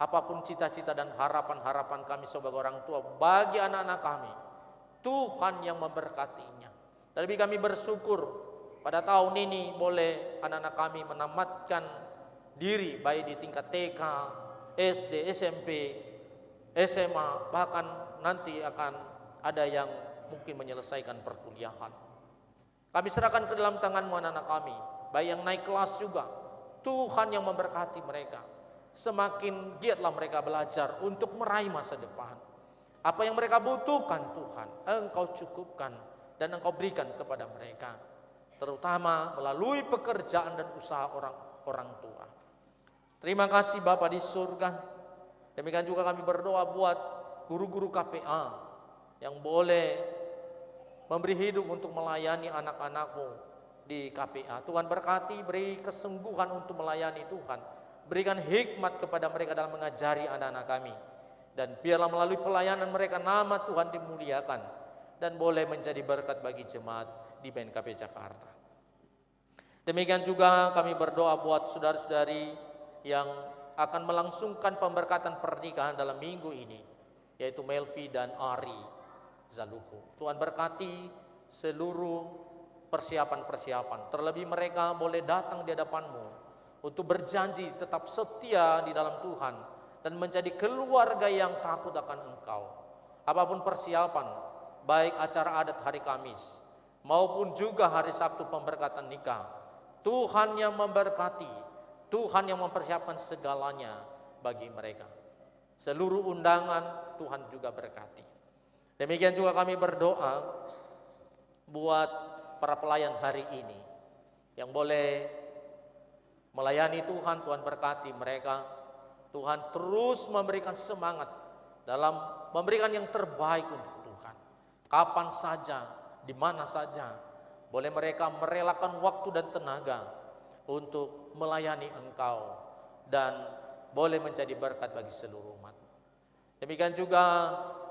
S3: Apapun cita-cita dan harapan-harapan kami sebagai orang tua bagi anak-anak kami, Tuhan yang memberkatinya. Terlebih kami bersyukur pada tahun ini boleh anak-anak kami menamatkan diri baik di tingkat TK, SD, SMP, SMA, bahkan nanti akan ada yang mungkin menyelesaikan perkuliahan. Kami serahkan ke dalam tangan-Mu anak-anak kami, baik yang naik kelas juga. Tuhan yang memberkati mereka. Semakin giatlah mereka belajar untuk meraih masa depan. Apa yang mereka butuhkan Tuhan, Engkau cukupkan dan Engkau berikan kepada mereka. Terutama melalui pekerjaan dan usaha orang tua. Terima kasih Bapa di surga. Demikian juga kami berdoa buat guru-guru KPA yang boleh memberi hidup untuk melayani anak-anak-Mu di KPA. Tuhan berkati, beri kesungguhan untuk melayani Tuhan. Berikan hikmat kepada mereka dalam mengajari anak-anak kami. Dan biarlah melalui pelayanan mereka nama Tuhan dimuliakan. Dan boleh menjadi berkat bagi jemaat di BNKP Jakarta. Demikian juga kami berdoa buat saudara-saudari yang akan melangsungkan pemberkatan pernikahan dalam minggu ini, yaitu Melvi dan Ari Zaluhu. Tuhan berkati seluruh persiapan-persiapan. Terlebih mereka boleh datang di hadapan-Mu untuk berjanji tetap setia di dalam Tuhan dan menjadi keluarga yang takut akan Engkau. Apapun persiapan, baik acara adat hari Kamis maupun juga hari Sabtu pemberkatan nikah, Tuhan yang memberkati, Tuhan yang mempersiapkan segalanya bagi mereka. Seluruh undangan Tuhan juga berkati. Demikian juga kami berdoa buat para pelayan hari ini yang boleh melayani Tuhan. Tuhan berkati mereka. Tuhan terus memberikan semangat dalam memberikan yang terbaik untuk Tuhan. Kapan saja, di mana saja, boleh mereka merelakan waktu dan tenaga untuk melayani Engkau dan boleh menjadi berkat bagi seluruh umat. Demikian juga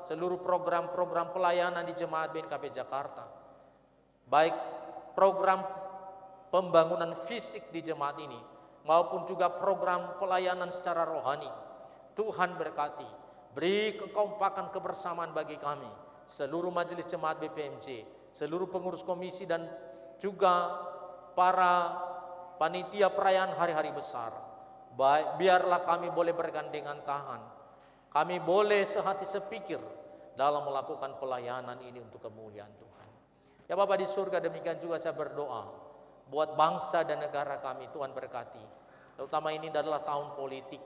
S3: seluruh program-program pelayanan di Jemaat BNKP Jakarta, baik program pembangunan fisik di jemaat ini maupun juga program pelayanan secara rohani. Tuhan berkati, beri kekompakan kebersamaan bagi kami, seluruh majelis jemaat BPMJ, seluruh pengurus komisi dan juga para panitia perayaan hari-hari besar. Biarlah kami boleh bergandengan tangan, kami boleh sehati sepikir dalam melakukan pelayanan ini untuk kemuliaan Tuhan. Ya Bapa di surga, demikian juga saya berdoa buat bangsa dan negara kami. Tuhan berkati, terutama ini adalah tahun politik.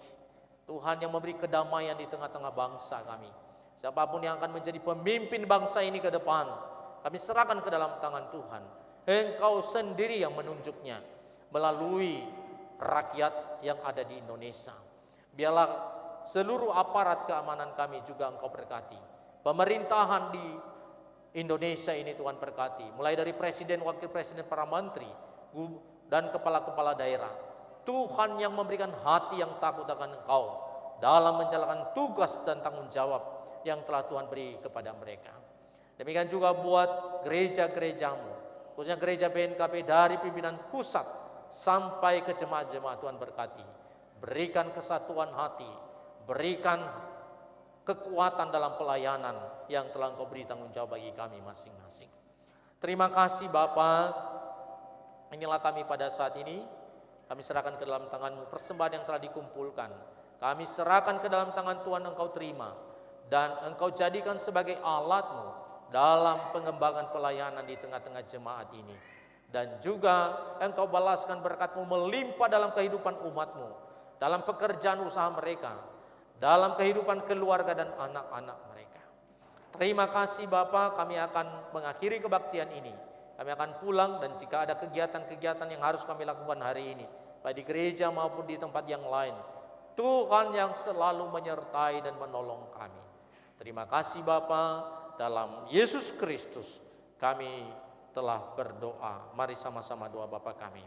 S3: Tuhan yang memberi kedamaian di tengah-tengah bangsa kami. Siapapun yang akan menjadi pemimpin bangsa ini ke depan, kami serahkan ke dalam tangan Tuhan. Engkau sendiri yang menunjuknya melalui rakyat yang ada di Indonesia. Biarlah seluruh aparat keamanan kami juga Engkau berkati. Pemerintahan di Indonesia ini Tuhan berkati, mulai dari presiden, wakil presiden, para menteri dan kepala-kepala daerah. Tuhan yang memberikan hati yang takut akan Engkau dalam menjalankan tugas dan tanggung jawab yang telah Tuhan beri kepada mereka. Demikian juga buat gereja-gerejamu, khususnya gereja BNKP dari pimpinan pusat sampai ke jemaat-jemaat. Tuhan berkati, berikan kesatuan hati, berikan kekuatan dalam pelayanan yang telah Engkau beri tanggung jawab bagi kami masing-masing. Terima kasih Bapa. Inilah kami pada saat ini. Kami serahkan ke dalam tangan-Mu persembahan yang telah dikumpulkan. Kami serahkan ke dalam tangan Tuhan, Engkau terima. Dan Engkau jadikan sebagai alat-Mu dalam pengembangan pelayanan di tengah-tengah jemaat ini. Dan juga Engkau balaskan berkat-Mu melimpah dalam kehidupan umat-Mu. dalam pekerjaan usaha mereka, dalam kehidupan keluarga dan anak-anak mereka. Terima kasih Bapa, kami akan mengakhiri kebaktian ini. Kami akan pulang dan jika ada kegiatan-kegiatan yang harus kami lakukan hari ini, baik di gereja maupun di tempat yang lain, Tuhan yang selalu menyertai dan menolong kami. Terima kasih Bapa, dalam Yesus Kristus kami telah berdoa. Mari sama-sama doa Bapa kami.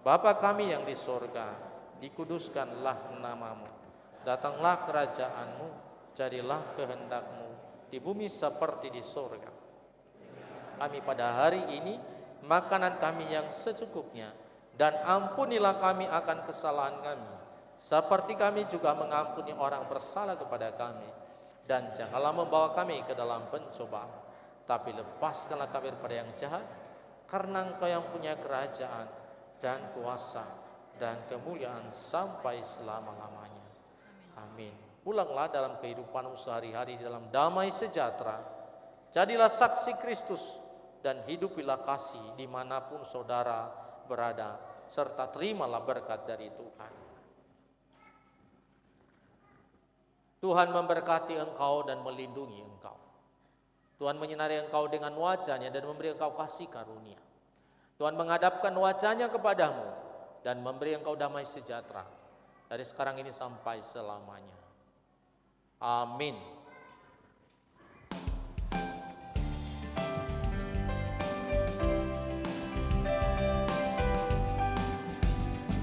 S3: Bapa kami yang di sorga, dikuduskanlah namamu. Datanglah kerajaanmu, jadilah kehendakmu di bumi seperti di sorga. Kami pada hari ini makanan kami yang secukupnya, dan ampunilah kami akan kesalahan kami, seperti kami juga mengampuni orang bersalah kepada kami. Dan janganlah membawa kami ke dalam pencobaan, tapi lepaskanlah kami daripada yang jahat, karena Engkau yang punya kerajaan dan kuasa dan kemuliaan sampai selama-lamanya. Amin. Pulanglah dalam kehidupanmu sehari-hari dalam damai sejahtera. Jadilah saksi Kristus dan hidupilah kasih dimanapun saudara berada, serta terimalah berkat dari Tuhan. Tuhan memberkati engkau dan melindungi engkau. Tuhan menyinari engkau dengan wajah-Nya dan memberi engkau kasih karunia. Tuhan menghadapkan wajah-Nya kepadamu dan memberi engkau damai sejahtera dari sekarang ini sampai selamanya. Amin.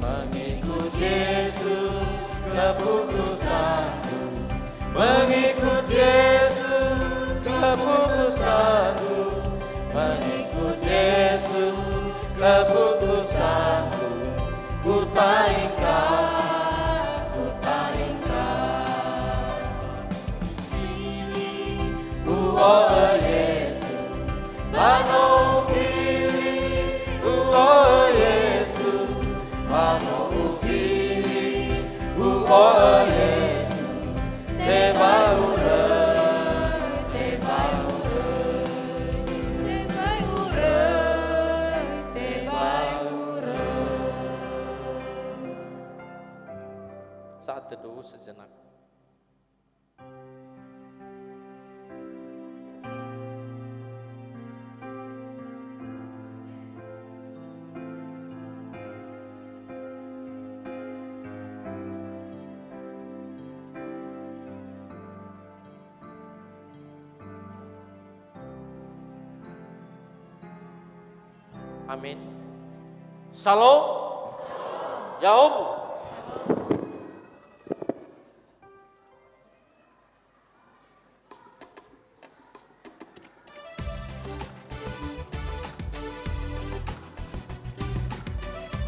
S2: Mengikut Yesus keputusanku, mengikut Yesus keputusanku, mengikut Yesus keputusanku, ku tak ingkar, ku tak ingkar. Oh Yesus, Mano Fili, oh Yesus, Mano Fili, oh Yesus, te baure, te baure, te baure, te baure.
S3: Saat teduh sejenak. Amin. Shalom. Yaobu.